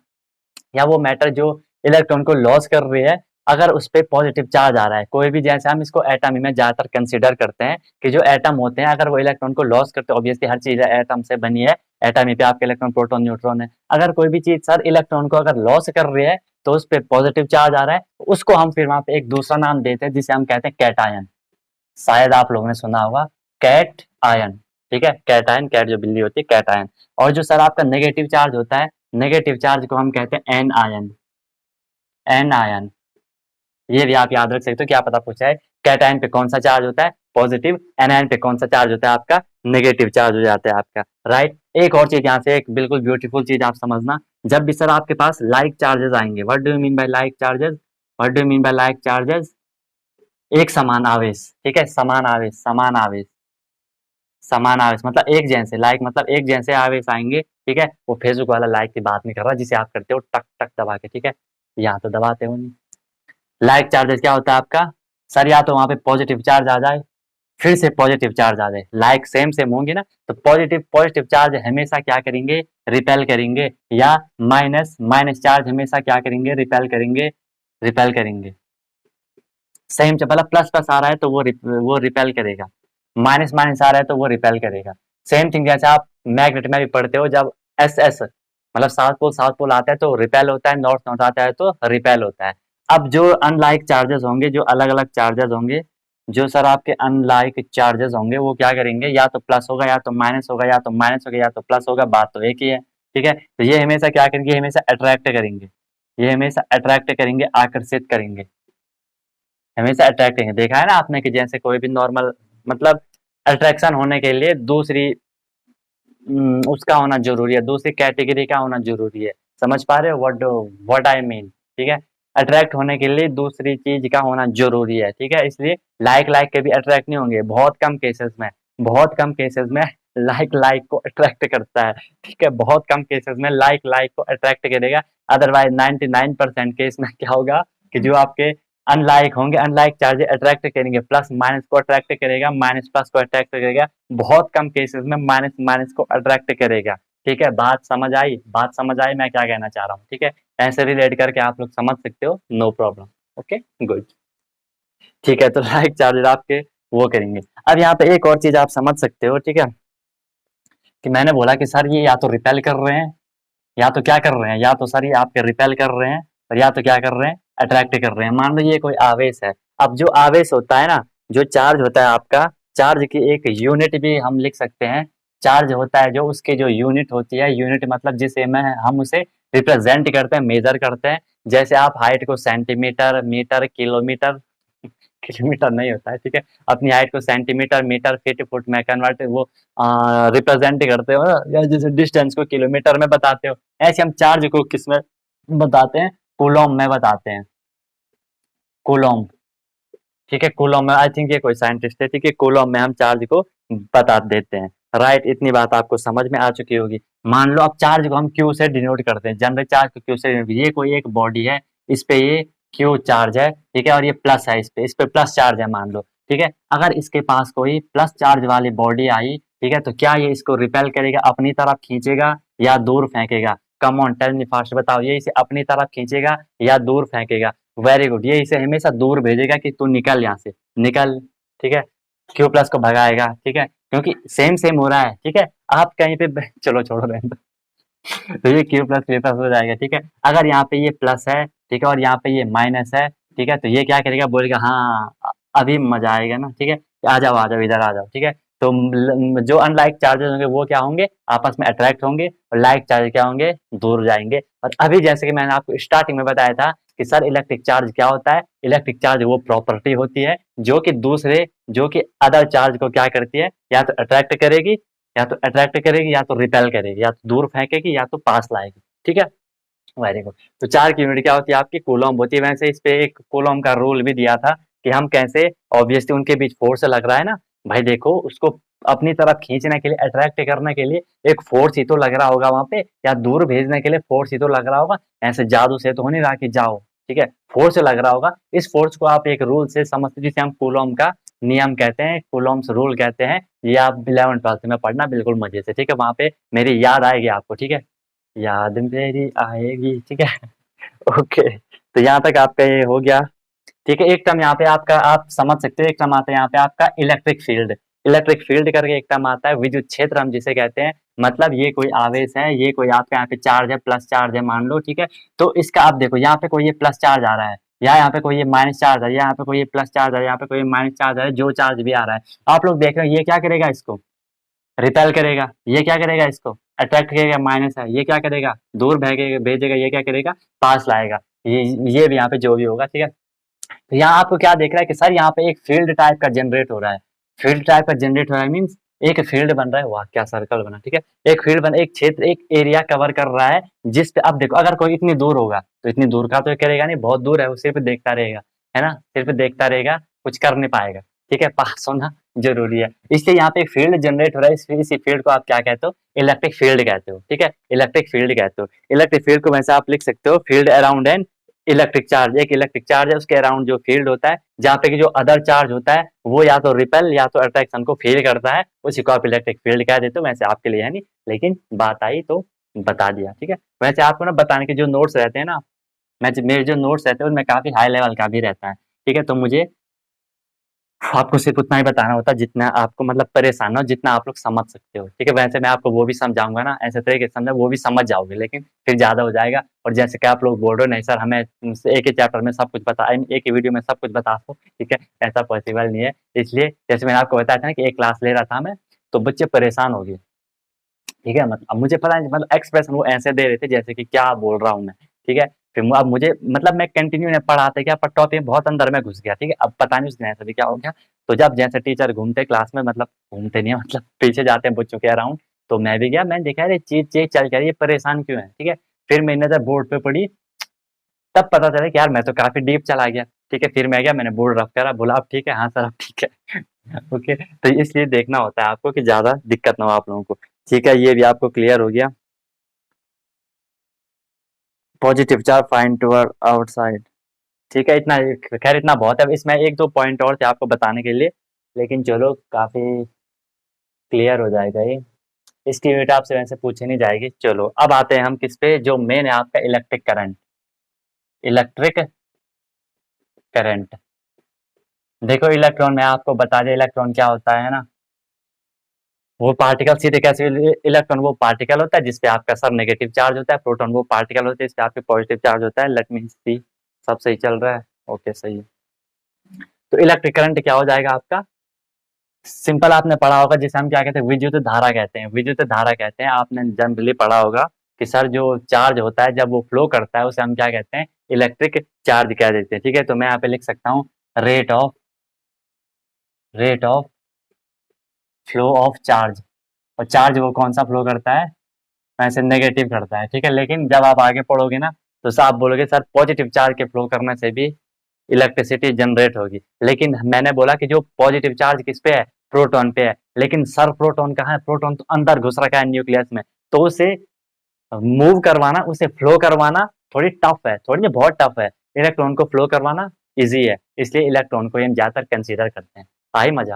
या वो मैटर जो इलेक्ट्रॉन को लॉस कर रही है, अगर उस पर पॉजिटिव चार्ज आ रहा है, कोई भी, जैसे हम इसको एटम में ज्यादातर कंसिडर करते हैं कि जो एटम होते हैं अगर वो इलेक्ट्रॉन को लॉस करते हैं, ऑब्वियसली हर चीज एटम से बनी है, एटम पे आपके इलेक्ट्रॉन प्रोटॉन न्यूट्रॉन है, अगर कोई भी चीज सर इलेक्ट्रॉन को अगर लॉस कर रही है तो उस पर पॉजिटिव चार्ज आ रहा है, उसको हम फिर वहां पे एक दूसरा नाम देते हैं जिसे हम कहते हैं कैटायन। शायद आप लोगों ने सुना होगा कैट आयन। ठीक है, कैटायन, कैट जो बिल्ली होती है, कैटायन। और जो सर आपका नेगेटिव चार्ज होता है, नेगेटिव चार्ज को हम कहते हैं एन आयन। एन आयन, ये भी आप याद रख सकते हो, क्या पता पूछा है कैटायन पे कौन सा चार्ज होता है, पॉजिटिव, एनायन पे कौन सा चार्ज होता है आपका, नेगेटिव चार्ज हो जाता है आपका। राइट, एक और चीज यहाँ से एक बिल्कुल ब्यूटीफुल चीज आप समझना, जब भी सर आपके पास लाइक चार्जेस आएंगे, what do you mean by like charges, what do you mean by like charges, एक समान आवेश। ठीक है, समान आवेश, समान आवेश, समान आवेश मतलब एक जैसे, लाइक मतलब एक जैसे आवेश आएंगे। ठीक है, वो फेसबुक वाला लाइक की बात नहीं कर रहा जिसे आप करते हो टक टक दबा के। ठीक है, यहाँ तो दबाते हो नहीं। लाइक चार्जेस क्या होता है आपका, सर या तो वहां पे पॉजिटिव चार्ज आ जाए, फिर से पॉजिटिव चार्ज आ जाए, लाइक सेम सेम होंगे ना, तो पॉजिटिव पॉजिटिव चार्ज हमेशा क्या करेंगे, रिपेल करेंगे, या माइनस माइनस चार्ज हमेशा क्या करेंगे, रिपेल करेंगे, रिपेल करेंगे। सेम मतलब प्लस प्लस आ रहा है तो वो रिपेल करेगा, माइनस माइनस आ रहा है तो वो रिपेल करेगा। सेम थिंग जैसे आप मैग्नेट में भी पढ़ते हो, जब एस एस मतलब साउथ पोल आता है तो रिपेल होता है, नॉर्थ नॉर्थ आता है तो रिपेल होता है। अब जो अनलाइक चार्जेस होंगे, जो अलग अलग चार्जेस होंगे, जो सर आपके अनलाइक चार्जेस होंगे, वो क्या करेंगे, या तो प्लस होगा या तो माइनस होगा, या तो माइनस होगा या तो प्लस होगा, बात तो एक ही है। ठीक है, तो ये हमेशा क्या करेंगे, ये हमेशा अट्रैक्ट करेंगे, ये हमेशा अट्रैक्ट करेंगे, आकर्षित करेंगे, हमेशा अट्रैक्ट करेंगे। देखा है ना आपने कि जैसे कोई भी नॉर्मल, मतलब अट्रैक्शन होने के लिए दूसरी उसका होना जरूरी है, दूसरी कैटेगरी का होना जरूरी है। समझ पा रहे हो व्हाट आई मीन। ठीक है, अट्रैक्ट होने के लिए दूसरी चीज का होना जरूरी है। ठीक है, इसलिए लाइक लाइक के भी अट्रैक्ट नहीं होंगे, बहुत कम केसेस में, बहुत कम केसेस में लाइक लाइक को अट्रैक्ट करता है। ठीक है, बहुत कम केसेस में लाइक लाइक को अट्रैक्ट करेगा, अदरवाइज 99% केस में क्या होगा कि जो आपके अनलाइक होंगे, अनलाइक चार्ज अट्रैक्ट करेंगे, प्लस माइनस को अट्रैक्ट करेगा, माइनस प्लस को अट्रैक्ट करेगा, बहुत कम केसेस में माइनस माइनस को अट्रैक्ट करेगा। ठीक है, बात समझ आई, बात समझ आई मैं क्या कहना चाह रहा हूँ। ठीक है, ऐसे रिलेट करके आप लोग समझ सकते हो, नो प्रॉब्लम। Okay good. ठीक है, तो लाइक चार्जेस आपके वो करेंगे। अब यहाँ पे एक और चीज आप समझ सकते हो, ठीक है, कि मैंने बोला कि सर ये या तो रिपेल कर रहे हैं, या तो क्या कर रहे हैं, या तो सर ये आपके रिपेल कर रहे हैं, और या तो क्या कर रहे हैं, अट्रैक्ट कर रहे हैं। मान लो ये कोई आवेश है, अब जो आवेश होता है ना, जो चार्ज होता है आपका, चार्ज की एक यूनिट भी हम लिख सकते हैं, चार्ज होता है जो उसकी जो यूनिट होती है, यूनिट मतलब जिसे मैं हम उसे रिप्रेजेंट करते हैं, मेजर करते हैं। जैसे आप हाइट को सेंटीमीटर, मीटर, किलोमीटर, किलोमीटर नहीं होता है, ठीक है, अपनी हाइट को सेंटीमीटर, मीटर, फीट, फुट में कन्वर्ट वो रिप्रेजेंट करते हो ना, या जैसे डिस्टेंस को किलोमीटर में बताते हो, ऐसे हम चार्ज को किस में बताते हैं, कूलॉम में बताते हैं, कूलॉम। ठीक है, कूलॉम में, आई थिंक ये कोई साइंटिस्ट है, ठीक है, कूलॉम में हम चार्ज को बता देते हैं। राइट, इतनी बात आपको समझ में आ चुकी होगी। मान लो अब चार्ज को हम क्यू से डिनोट करते हैं, जनरल चार्ज को क्यू से denote, ये कोई एक बॉडी है, इस पे ये क्यू चार्ज है, ठीक है, और ये प्लस है, इस पे प्लस चार्ज है मान लो। ठीक है, अगर इसके पास कोई प्लस चार्ज वाली बॉडी आई, ठीक है, तो क्या ये इसको रिपेल करेगा, अपनी तरफ खींचेगा या दूर फेंकेगा, come on tell me fast, बताओ, ये इसे अपनी तरफ खींचेगा या दूर फेंकेगा। वेरी गुड, ये इसे हमेशा दूर भेजेगा कि तू निकल यहाँ से, निकल। ठीक है, क्यू प्लस को भगाएगा। ठीक है, क्योंकि सेम सेम हो रहा है। ठीक है, आप कहीं पे चलो छोड़ो रहने दो। तो ये क्यू प्लस हो जाएगा। ठीक है, अगर यहाँ पे ये प्लस है, ठीक है, और यहाँ पे ये माइनस है, ठीक है, तो ये क्या करेगा, बोलेगा हाँ अभी मजा आएगा ना। ठीक है, आ जाओ इधर आ जाओ। ठीक है, तो जो अनलाइक चार्जेस होंगे वो क्या होंगे, आपस में अट्रैक्ट होंगे, और लाइक चार्ज क्या होंगे, दूर जाएंगे। और अभी जैसे कि मैंने आपको स्टार्टिंग में बताया था कि सर इलेक्ट्रिक चार्ज क्या होता है, इलेक्ट्रिक चार्ज वो प्रॉपर्टी होती है जो कि दूसरे, जो कि अदर चार्ज को क्या करती है, या तो अट्रैक्ट करेगी, या तो अट्रैक्ट करेगी, या तो रिपेल करेगी, या तो दूर फेंकेगी, या तो पास लाएगी। ठीक है, वेरी गुड। तो चार की यूनिट क्या होती है आपकी, कूलॉम होती है। वैसे इस पे एक कूलॉम का रूल भी दिया था कि हम कैसे ऑब्वियसली उनके बीच फोर्स लग रहा है ना भाई, देखो उसको अपनी तरफ खींचने के लिए, अट्रैक्ट करने के लिए एक फोर्स ही तो लग रहा होगा वहां पे, या दूर भेजने के लिए फोर्स ही तो लग रहा होगा, ऐसे जादू से तो हो नहीं रहा कि जाओ, ठीक है, फोर्स लग रहा होगा। इस फोर्स को आप एक रूल से समझते, जिसे हम कूलॉम का नियम कहते हैं, कूलॉम्स रूल कहते हैं। ये आप 11th-12th में पढ़ना बिल्कुल मजे से, ठीक है, वहां पे मेरी याद आएगी आपको, ठीक है, याद मेरी आएगी, ठीक है। ओके, तो यहाँ तक आपका ये हो गया, ठीक है। एक टर्म यहाँ पे आपका आप समझ सकते हो, एक टर्म आता है यहाँ पे आपका इलेक्ट्रिक फील्ड। इलेक्ट्रिक फील्ड करके एक टर्म आता है, विद्युत क्षेत्र हम जिसे कहते हैं, मतलब ये कोई आवेश है, ये कोई आपका यहाँ पे चार्ज है, प्लस चार्ज है मान लो, ठीक है। तो इसका आप देखो यहाँ पे कोई ये प्लस चार्ज आ रहा है, या यहाँ पे कोई ये माइनस चार्ज है, यहाँ पे कोई ये प्लस चार्ज है, यहाँ पे कोई माइनस चार्ज है, जो चार्ज भी आ रहा है, आप लोग देख रहे हो ये क्या करेगा, इसको रिपेल करेगा, ये क्या करेगा, इसको अट्रैक्ट करेगा, माइनस है, ये क्या करेगा, दूर भेजेगा, भेजेगा, ये क्या करेगा, पास लाएगा, ये भी यहाँ पे जो भी होगा, ठीक है। तो यहाँ आपको क्या देख रहा है कि सर यहाँ पे एक फील्ड टाइप का जनरेट हो रहा है, फील्ड टाइप का जनरेट हो रहा है मीन्स एक फील्ड बन रहा है, वाह क्या सर्कल बना, ठीक है, एक फील्ड बन, एक क्षेत्र, एक एरिया कवर कर रहा है, जिस पे अब देखो अगर कोई इतनी दूर होगा तो इतनी दूर का तो ये करेगा नहीं, बहुत दूर है वो सिर्फ देखता रहेगा, है ना, सिर्फ देखता रहेगा, कुछ कर नहीं पाएगा, ठीक है, पास होना जरूरी है। इसलिए यहाँ पे एक फील्ड जनरेट हो रहा है, इसी फील्ड को आप क्या कहते हो, इलेक्ट्रिक फील्ड कहते हो, ठीक है, इलेक्ट्रिक फील्ड कहते हो। इलेक्ट्रिक फील्ड को वैसे आप लिख सकते हो, field around an electric charge, एक इलेक्ट्रिक चार्ज है उसके अराउंड जो फील्ड होता है, जहाँ पे कि जो अदर चार्ज होता है वो या तो रिपेल या तो अट्रैक्शन को फील करता है, उसी को आप इलेक्ट्रिक फील्ड कह देते हो। वैसे आपके लिए है नहीं, लेकिन बात आई तो बता दिया, ठीक है। वैसे आपको ना बताने के जो नोट्स रहते हैं ना, मेरे जो नोट्स रहते हैं उनमें काफी हाई लेवल का भी रहता है, ठीक है, तो मुझे आपको सिर्फ उतना ही बताना होता है जितना आपको मतलब परेशान हो, जितना आप लोग समझ सकते हो, ठीक है। वैसे मैं आपको वो भी समझाऊंगा ना, ऐसे तरीके से समझा वो भी समझ जाओगे, लेकिन फिर ज्यादा हो जाएगा, और जैसे कि आप लोग बोल रहे हो नहीं सर हमें एक ही चैप्टर में सब कुछ बता, एक ही वीडियो में सब कुछ बता दो, ठीक है, ऐसा पॉसिबल नहीं है। इसलिए जैसे मैंने आपको बताया था ना कि एक क्लास ले रहा था मैं, तो बच्चे परेशान हो गए, ठीक है, मतलब अब मुझे पता है, मतलब एक्सप्रेशन वो ऐसे दे रहे थे जैसे कि क्या बोल रहा हूँ मैं, ठीक है। फिर अब मुझे मतलब मैं कंटिन्यू नहीं पढ़ाते क्या, पर टॉपिक बहुत अंदर में घुस गया, ठीक है। अब पता नहीं उस दिन ऐसा भी क्या हो गया, तो जब जैसे टीचर घूमते क्लास में, मतलब घूमते नहीं है, मतलब पीछे जाते हैं बच्चों के अराउंड, तो मैं भी गया, मैंने देखा अरे चीज चीज चल कर ये परेशान क्यों है, ठीक है। फिर मेरी नजर बोर्ड पे पड़ी, तब पता चला कि यार मैं तो काफी डीप चला गया, ठीक है। फिर मैं गया, मैंने बोर्ड रफ करा, बोला अब ठीक है, हाँ सर अब ठीक है। ओके, तो इसलिए देखना होता है आपको कि ज्यादा दिक्कत ना हो आप लोगों को, ठीक है। ये भी आपको क्लियर हो गया, positive charge find toward outside, ठीक है, इतना, खैर इतना बहुत है, इसमें एक दो पॉइंट और थे आपको बताने के लिए, लेकिन चलो काफी क्लियर हो जाएगा ये, इसकी यूनिट आपसे वैसे पूछी नहीं जाएगी। चलो अब आते हैं हम किस पे, जो मेन है आपका इलेक्ट्रिक करंट। इलेक्ट्रिक करंट, देखो इलेक्ट्रॉन में आपको बता दें इलेक्ट्रॉन क्या होता है ना, वो पार्टिकल सीधे कैसे, इलेक्ट्रॉन वो पार्टिकल होता है जिसपे आपका सर नेगेटिव चार्ज होता है, प्रोटॉन वो पार्टिकल होते हैं जिसपे आपके पॉजिटिव चार्ज होता है। लेट मी सी, सब सही चल रहा है, ओके सही है। तो इलेक्ट्रिक करंट क्या हो जाएगा आपका, सिंपल आपने पढ़ा होगा जिसे हम क्या कहते हैं, विद्युत धारा कहते हैं, विद्युत धारा कहते हैं, आपने जनरली पढ़ा होगा कि सर जो चार्ज होता है जब वो फ्लो करता है उसे हम क्या कहते हैं, इलेक्ट्रिक चार्ज कह देते हैं, ठीक है। तो मैं यहाँ पे लिख सकता हूँ rate of flow of charge, और चार्ज वो कौन सा फ्लो करता है, वैसे नेगेटिव करता है, ठीक है। लेकिन जब आप आगे पढ़ोगे ना तो आप बोलोगे सर पॉजिटिव चार्ज के फ्लो करने से भी इलेक्ट्रिसिटी जनरेट होगी, लेकिन मैंने बोला कि जो पॉजिटिव चार्ज किस पे है, प्रोटॉन पे है, लेकिन सर प्रोटॉन कहाँ है, प्रोटॉन तो अंदर घुस रखा है न्यूक्लियस में, तो उसे मूव करवाना, उसे फ्लो करवाना थोड़ी टफ है, थोड़ी नहीं बहुत टफ है, इलेक्ट्रॉन को फ्लो करवाना इजी है, इसलिए इलेक्ट्रॉन को हम ज्यादातर कंसीडर करते हैं। आई मजा,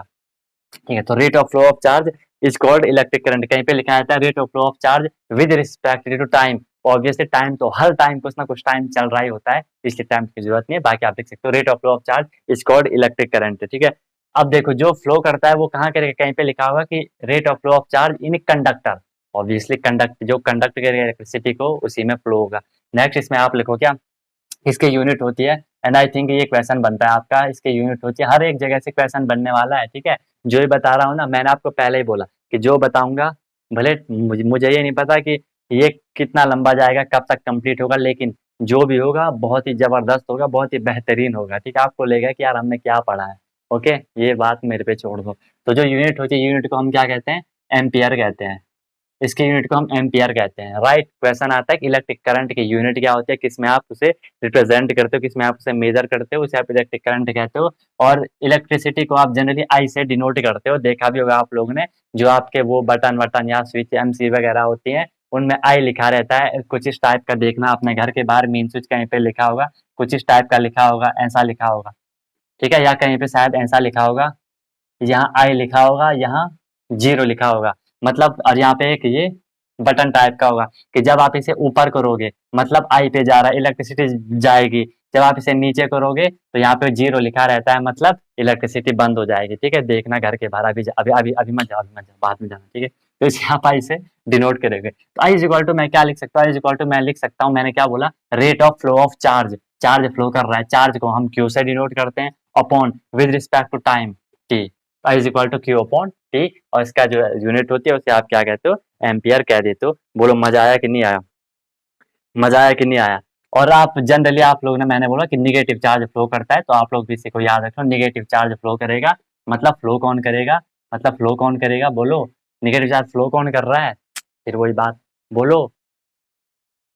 ठीक है। तो rate of flow of charge is called electric current, कहीं पे लिखा रहता है rate of flow of charge with respect to time, obviously time तो हर टाइम कुछ ना कुछ टाइम चल रहा ही होता है, इसलिए टाइम की जरूरत नहीं है, बाकी आप देख सकते हो rate of flow of charge is called electric current, ठीक है। अब देखो जो फ्लो करता है वो कहाँ करेगा, कहीं पे लिखा होगा कि rate of flow of charge in conductor, obviously conduct जो कंडक्ट करेगा इलेक्ट्रिसिटी को उसी में फ्लो होगा। नेक्स्ट इसमें आप लिखो क्या, इसकी यूनिट होती है, एंड आई थिंक ये क्वेश्चन बनता है आपका, इसकी यूनिट होती है, हर एक जगह से क्वेश्चन बनने वाला है, ठीक है। जो ही बता रहा हूँ ना, मैंने आपको पहले ही बोला कि जो बताऊंगा, भले मुझे ये नहीं पता कि ये कितना लंबा जाएगा, कब तक कंप्लीट होगा, लेकिन जो भी होगा बहुत ही जबरदस्त होगा, बहुत ही बेहतरीन होगा, ठीक है। आपको लगेगा कि यार हमने क्या पढ़ा है, ओके, ये बात मेरे पे छोड़ दो। तो जो यूनिट होती है, यूनिट को हम क्या कहते हैं, एम्पियर कहते हैं, इसकी यूनिट को हम एम्पियर कहते हैं, राइट। क्वेश्चन आता है कि इलेक्ट्रिक करंट की यूनिट क्या होती है, किसमें आप उसे रिप्रेजेंट करते हो, किसमें आप उसे मेजर करते हो, उसे आप इलेक्ट्रिक करंट कहते हो। और इलेक्ट्रिसिटी को आप जनरली आई से डिनोट करते हो, देखा भी होगा आप लोगों ने, जो आपके वो बटन वटन या स्विच एमसी वगैरह होती हैं उनमें आई लिखा रहता है। कुछ इस टाइप का देखना अपने घर के बाहर मेन स्विच कहीं पे लिखा होगा, कुछ इस टाइप का लिखा होगा, ऐसा लिखा होगा, ठीक है, या कहीं पे शायद ऐसा लिखा होगा, यहाँ आई लिखा होगा, यहाँ जीरो लिखा होगा, मतलब। और यहाँ पे एक ये बटन टाइप का होगा कि जब आप इसे ऊपर करोगे मतलब आई पे जा रहा है, इलेक्ट्रिसिटी जाएगी। जब आप इसे नीचे करोगे तो यहाँ पे जीरो लिखा रहता है, मतलब इलेक्ट्रिसिटी बंद हो जाएगी, ठीक है। देखना घर के बाहर, अभी अभी अभी अभी मत जाओ, अभी मत जाओ, बाद में जाना, ठीक है। तो इसे आप आई से डिनोट करेंगे। तो आई इज इक्वल टू मैं क्या लिख सकता हूँ, आई इज इक्वल टू मैं लिख सकता हूँ, मैंने क्या बोला, rate of flow of charge. Charge flow कर रहा है, चार्ज को हम क्यू से डिनोट करते हैं, upon with respect to time t. I is equal to q upon t, और इसका जो यूनिट होती है उसे आप क्या कहते हो, एम्पियर कह देते हो। बोलो मजा आया कि नहीं आया, मजा आया कि नहीं आया। और आप जनरली आप लोग ने, मैंने बोला कि निगेटिव चार्ज फ्लो करता है, तो आप लोग भी इसी को याद रखो, निगेटिव चार्ज फ्लो करेगा, मतलब फ्लो कौन करेगा, मतलब फ्लो कौन करेगा, बोलो निगेटिव चार्ज फ्लो कौन कर रहा है, फिर वही बात, बोलो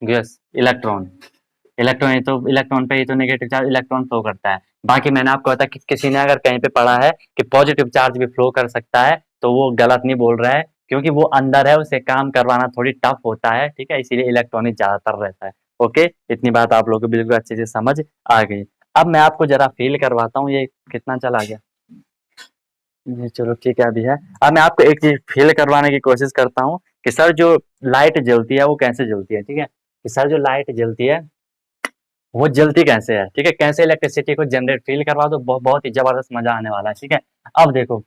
यस, इलेक्ट्रॉन। इलेक्ट्रॉन ही तो, इलेक्ट्रॉन पे ही तो नेगेटिव चार्ज इलेक्ट्रॉन फ्लो करता है। बाकी मैंने आपको बताया कि किसी ने अगर कहीं पे पढ़ा है कि पॉजिटिव चार्ज भी फ्लो कर सकता है, तो वो गलत नहीं बोल रहा है, क्योंकि वो अंदर है, उसे काम करवाना थोड़ी टफ होता है, ठीक है, इसीलिए इलेक्ट्रॉन ही ज्यादातर रहता है। ओके, इतनी बात आप लोगों को बिल्कुल अच्छे से समझ आ गई। अब मैं आपको जरा फील करवाता हूँ, ये कितना चला गया, ये चलो ठीक है अभी है। अब मैं आपको एक चीज फील करवाने की कोशिश करता हूँ कि सर जो लाइट जलती है वो कैसे जलती है, ठीक है, कि सर जो लाइट जलती है वो जलती कैसे है, ठीक है, कैसे इलेक्ट्रिसिटी को जनरेट फील करवा दो, बहुत ही जबरदस्त मजा आने वाला है, ठीक है। अब देखो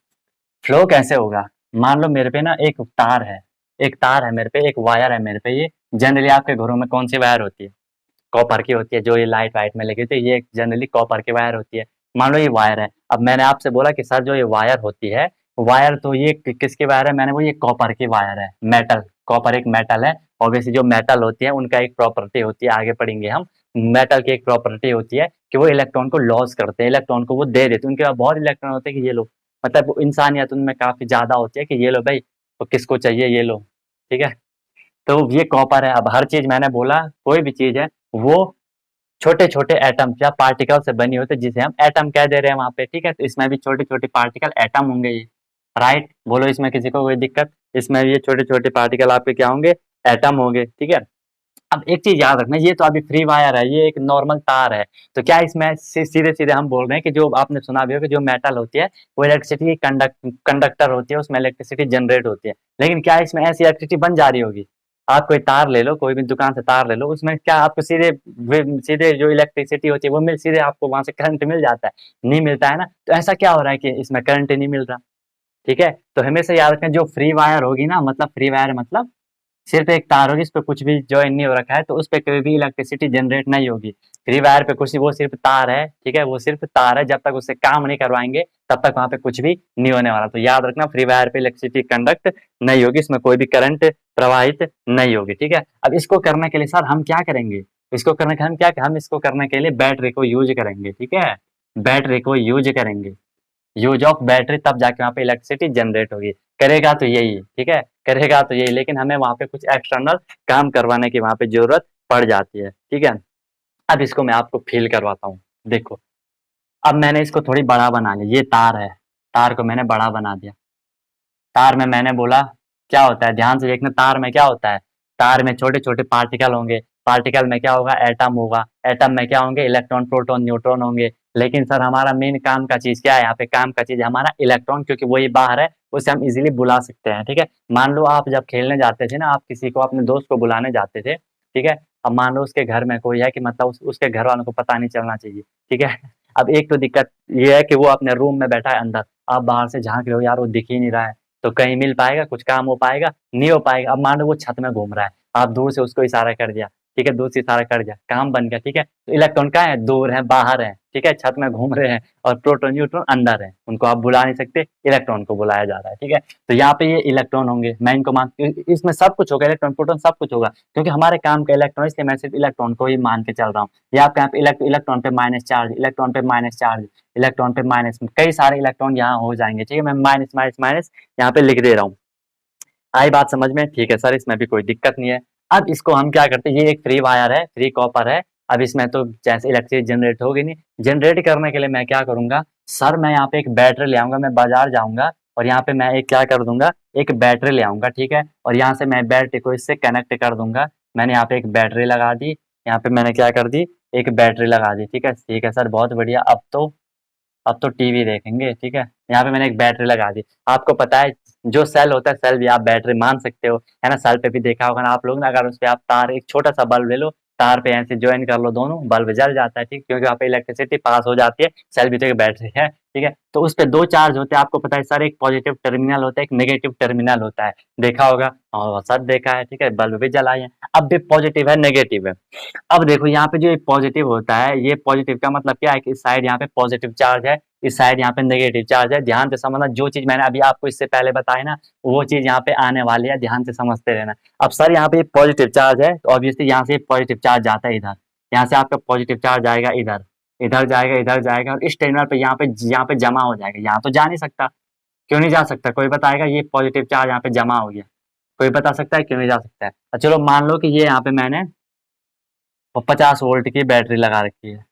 फ्लो कैसे होगा। मान लो मेरे पे ना एक तार है, एक तार है मेरे पे, एक वायर है मेरे पे, ये जनरली आपके घरों में कौन सी वायर होती है, कॉपर की होती है, जो ये लाइट वाइट में लगी होती है, ये जनरली कॉपर की वायर होती है। मान लो ये वायर है, अब मैंने आपसे बोला कि सर जो ये वायर होती है, वायर तो ये किसकी वायर है, मैंने वो ये कॉपर की वायर है, मेटल, कॉपर एक मेटल है। ऑब्वियसली जो मेटल होती है उनका एक प्रॉपर्टी होती है, आगे पढ़ेंगे हम। मेटल की एक प्रॉपर्टी होती है कि वो इलेक्ट्रॉन को लॉस करते हैं, इलेक्ट्रॉन को वो दे देते हैं, उनके पास बहुत इलेक्ट्रॉन होते हैं कि ये लो, मतलब इंसानियत उनमें काफी ज्यादा होती है कि ये लो भाई, तो किसको चाहिए ये लो, ठीक है। तो ये कॉपर है। अब हर चीज मैंने बोला, कोई भी चीज है वो छोटे छोटे एटम या पार्टिकल से बनी होती है, जिसे हम एटम कह दे रहे हैं वहां पे, ठीक है। तो इसमें भी छोटे छोटे पार्टिकल एटम होंगे ये, राइट, बोलो इसमें किसी को कोई दिक्कत, इसमें भी ये छोटे छोटे पार्टिकल आपके क्या होंगे, एटम होंगे, ठीक है। अब एक चीज याद रखना, ये तो अभी फ्री वायर है, ये एक नॉर्मल तार है, तो क्या इसमें सीधे सीधे हम बोल रहे हैं कि जो आपने सुना भी होगा, जो मेटल होती है वो इलेक्ट्रिसिटी कंडक्टर होती है, उसमें इलेक्ट्रिसिटी जनरेट होती है, लेकिन क्या इसमें ऐसी इलेक्ट्रिसिटी बन जा रही होगी। आप कोई तार ले लो, कोई भी दुकान से तार ले लो, उसमें क्या आपको सीधे सीधे जो इलेक्ट्रिसिटी होती है वो मिल, सीधे आपको वहां से करंट मिल जाता है, नहीं मिलता है ना। तो ऐसा क्या हो रहा है कि इसमें करंट नहीं मिल रहा, ठीक है। तो हमेशा याद रखें, जो फ्री वायर होगी ना, मतलब फ्री वायर मतलब सिर्फ एक तार होगी, इस पे कुछ भी ज्वाइन नहीं हो रखा है, तो उस पे कभी भी इलेक्ट्रिसिटी जनरेट नहीं होगी। फ्री वायर पे कुछ, वो सिर्फ तार है, ठीक है, वो सिर्फ तार है, जब तक उससे काम नहीं करवाएंगे तब तक वहां पे कुछ भी नहीं होने वाला। तो याद रखना, फ्री वायर पे इलेक्ट्रिसिटी कंडक्ट नहीं होगी, इसमें कोई भी करंट प्रवाहित नहीं होगी, ठीक है। अब इसको करने के लिए सर हम क्या करेंगे, इसको करने के हम क्या, हम इसको करने के लिए बैटरी को यूज करेंगे, ठीक है, बैटरी को यूज करेंगे, यूज ऑफ बैटरी, तब जाके वहाँ पे इलेक्ट्रिसिटी जनरेट होगी। करेगा तो यही, ठीक है, करेगा तो यही, लेकिन हमें वहाँ पे कुछ एक्सटर्नल काम करवाने की वहाँ पे जरूरत पड़ जाती है, ठीक है। अब इसको मैं आपको फील करवाता हूँ, देखो। अब मैंने इसको थोड़ी बड़ा बना लिया, ये तार है, तार को मैंने बड़ा बना दिया। तार में मैंने बोला क्या होता है, ध्यान से देखना, तार में क्या होता है, तार में छोटे छोटे पार्टिकल होंगे, पार्टिकल में क्या होगा, एटम होगा, एटम में क्या होंगे, इलेक्ट्रॉन प्रोटॉन न्यूट्रॉन होंगे। लेकिन सर हमारा मेन काम का चीज क्या है, यहाँ पे काम का चीज हमारा इलेक्ट्रॉन, क्योंकि वही बाहर है, उसे हम इजीली बुला सकते हैं, ठीक है। मान लो आप जब खेलने जाते थे ना, आप किसी को, अपने दोस्त को बुलाने जाते थे, ठीक है। अब मान लो उसके घर में कोई है कि मतलब उसके घर वालों को पता नहीं चलना चाहिए, ठीक है। अब एक तो दिक्कत ये है कि वो अपने रूम में बैठा है अंदर, आप बाहर से झांक रहे हो, यार वो दिख ही नहीं रहा है, तो कहीं मिल पाएगा, कुछ काम हो पाएगा, नहीं हो पाएगा। अब मान लो वो छत में घूम रहा है, आप दूर से उसको इशारा कर दिया, ठीक है, दूर से इशारा कर दिया, काम बन गया, ठीक है। तो इलेक्ट्रॉन कहाँ है, दूर है, बाहर है, ठीक है, छत में घूम रहे हैं, और प्रोटॉन न्यूट्रॉन अंदर है, उनको आप बुला नहीं सकते, इलेक्ट्रॉन को बुलाया जा रहा है, ठीक है। तो यहाँ पे ये इलेक्ट्रॉन होंगे, मैं इनको मान, इसमें सब कुछ होगा, इलेक्ट्रॉन प्रोटॉन सब कुछ होगा, क्योंकि हमारे काम का इलेक्ट्रॉन, इसलिए मैं सिर्फ इलेक्ट्रॉन को ही मान के चल रहा हूँ। या आपके यहाँ पे इलेक्ट्रॉन पे माइनस चार्ज, इलेक्ट्रॉन पे माइनस चार्ज, इलेक्ट्रॉन पे माइनस, कई सारे इलेक्ट्रॉन यहाँ हो जाएंगे, ठीक है, मैं माइनस माइनस माइनस यहाँ पे लिख दे रहा हूँ। आई बात समझ में? ठीक है सर, इसमें भी कोई दिक्कत नहीं है। अब इसको हम क्या करते हैं, ये एक फ्री वायर है, फ्री कॉपर है। अब इसमें तो जैसे इलेक्ट्रिसिटी जनरेट होगी नहीं, जनरेट करने के लिए मैं क्या करूंगा सर, मैं यहाँ पे एक बैटरी ले आऊंगा, मैं बाजार जाऊंगा और यहाँ पे मैं एक क्या कर दूंगा, एक बैटरी ले आऊंगा, ठीक है। और यहाँ से मैं बैटरी को इससे कनेक्ट कर दूंगा। मैंने यहाँ पे एक बैटरी लगा दी, यहाँ पे मैंने क्या कर दी, एक बैटरी लगा दी, ठीक है सर, बहुत बढ़िया। अब तो टीवी देखेंगे, ठीक है। यहाँ पे मैंने एक बैटरी लगा दी। आपको पता है जो सेल होता है, सेल भी आप बैटरी मान सकते हो, है ना। सेल पे भी देखा होगा ना आप लोग ना, अगर उस पे आप तार, एक छोटा सा बल्ब ले लो, तार पे ऐसे ज्वाइन कर लो, दोनों बल्ब जल जाता है, ठीक, क्योंकि वहाँ पे इलेक्ट्रिसिटी पास हो जाती है। सेल भी तो एक बैटरी है, ठीक है। तो उस पे दो चार्ज होते हैं, आपको पता है सर, एक पॉजिटिव टर्मिनल होता है, एक नेगेटिव टर्मिनल होता है, देखा होगा और सब देखा है, ठीक है। बल्ब भी जलाए हैं। अब भी पॉजिटिव है, नेगेटिव है। अब देखो यहाँ पे जो पॉजिटिव होता है, ये पॉजिटिव का मतलब क्या है कि इस साइड यहाँ पे पॉजिटिव चार्ज है, इस साइड यहाँ पे नेगेटिव चार्ज है। ध्यान से समझना, जो चीज मैंने अभी आपको इससे पहले बताई ना, वो चीज यहाँ पे आने वाली है, ध्यान से समझते रहना। अब सर यहाँ पे पॉजिटिव चार्ज है, तो ऑब्वियसली यहाँ से पॉजिटिव चार्ज जाता है इधर, यहाँ से आपका पॉजिटिव चार्ज आएगा इधर, इधर जाएगा, इधर जाएगा, और इस टर्मिनल पे यहाँ पे जमा हो जाएगा। यहाँ तो जा नहीं सकता, क्यों नहीं जा सकता, कोई बताएगा? ये पॉजिटिव चार्ज यहाँ पे जमा हो गया, कोई बता सकता है क्यों नहीं जा सकता है? चलो मान लो कि ये यहाँ पे मैंने 50 वोल्ट की बैटरी लगा रखी है।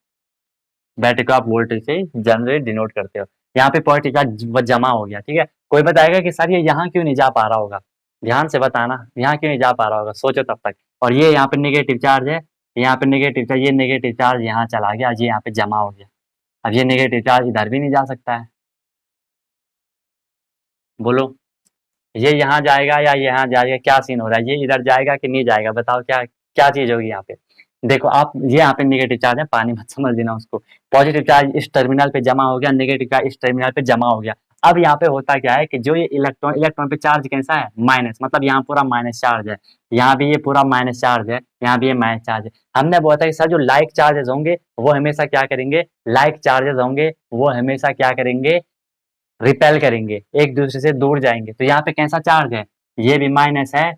बैटरी को आप वोल्टेज से जनरेट डिनोट करते हो। यहाँ पे पॉजिटिव चार्ज जमा हो गया, ठीक है। कोई बताएगा कि सर ये यहाँ क्यों नहीं जा पा रहा होगा? ध्यान से बताना, यहाँ क्यों नहीं जा पा रहा होगा, सोचो तब तक। और ये यहाँ पे नेगेटिव चार्ज है, यहाँ पे नेगेटिव चार्ज, ये नेगेटिव चार्ज यहाँ चला गया, ये यहाँ पे जमा हो गया। अब ये नेगेटिव चार्ज इधर भी नहीं जा सकता है, बोलो। ये यहाँ जाएगा या यहाँ जाएगा, क्या सीन हो रहा है? ये इधर जाएगा कि नहीं जाएगा, बताओ क्या क्या चीज होगी यहाँ पे? देखो आप, ये यहाँ पे नेगेटिव चार्ज है, पानी मत समझ देना उसको। पॉजिटिव चार्ज इस टर्मिनल पे जमा हो गया, नेगेटिव चार्ज इस टर्मिनल पे जमा हो गया। अब यहाँ पे होता क्या है कि जो ये इलेक्ट्रॉन, इलेक्ट्रॉन पे चार्ज कैसा है, माइनस, मतलब यहाँ पूरा माइनस चार्ज है, यहाँ भी ये पूरा माइनस चार्ज है, यहाँ भी ये माइनस चार्ज है। हमने बोला था कि सर जो लाइक चार्जेस होंगे वो हमेशा क्या करेंगे, लाइक चार्जेस होंगे वो हमेशा क्या करेंगे, रिपेल करेंगे, एक दूसरे से दूर जाएंगे। तो यहाँ पे कैसा चार्ज है, ये भी माइनस है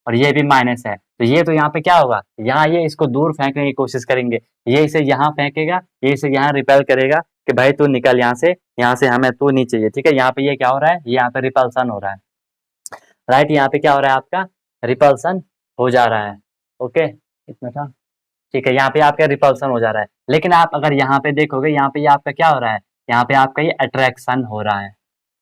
और ये भी माइनस है, तो ये तो यहाँ पे क्या होगा, यहाँ ये इसको दूर फेंकने की कोशिश करेंगे, ये इसे यहाँ फेंकेगा, ये इसे यहाँ रिपेल करेगा कि भाई तू निकल यहाँ से हमें तू नहीं चाहिए, ठीक है। यहाँ पे ये क्या हो रहा है, ये यहाँ पे रिपल्सन हो रहा है, राइट। यहाँ पे क्या हो रहा है, आपका रिपल्सन हो जा रहा है, ओके, इतना था, ठीक है। यहाँ पे आपका रिपल्सन हो जा रहा है। लेकिन आप अगर यहाँ पे देखोगे, यहाँ पे ये आपका क्या हो रहा है, यहाँ पे आपका ये अट्रैक्शन हो रहा है।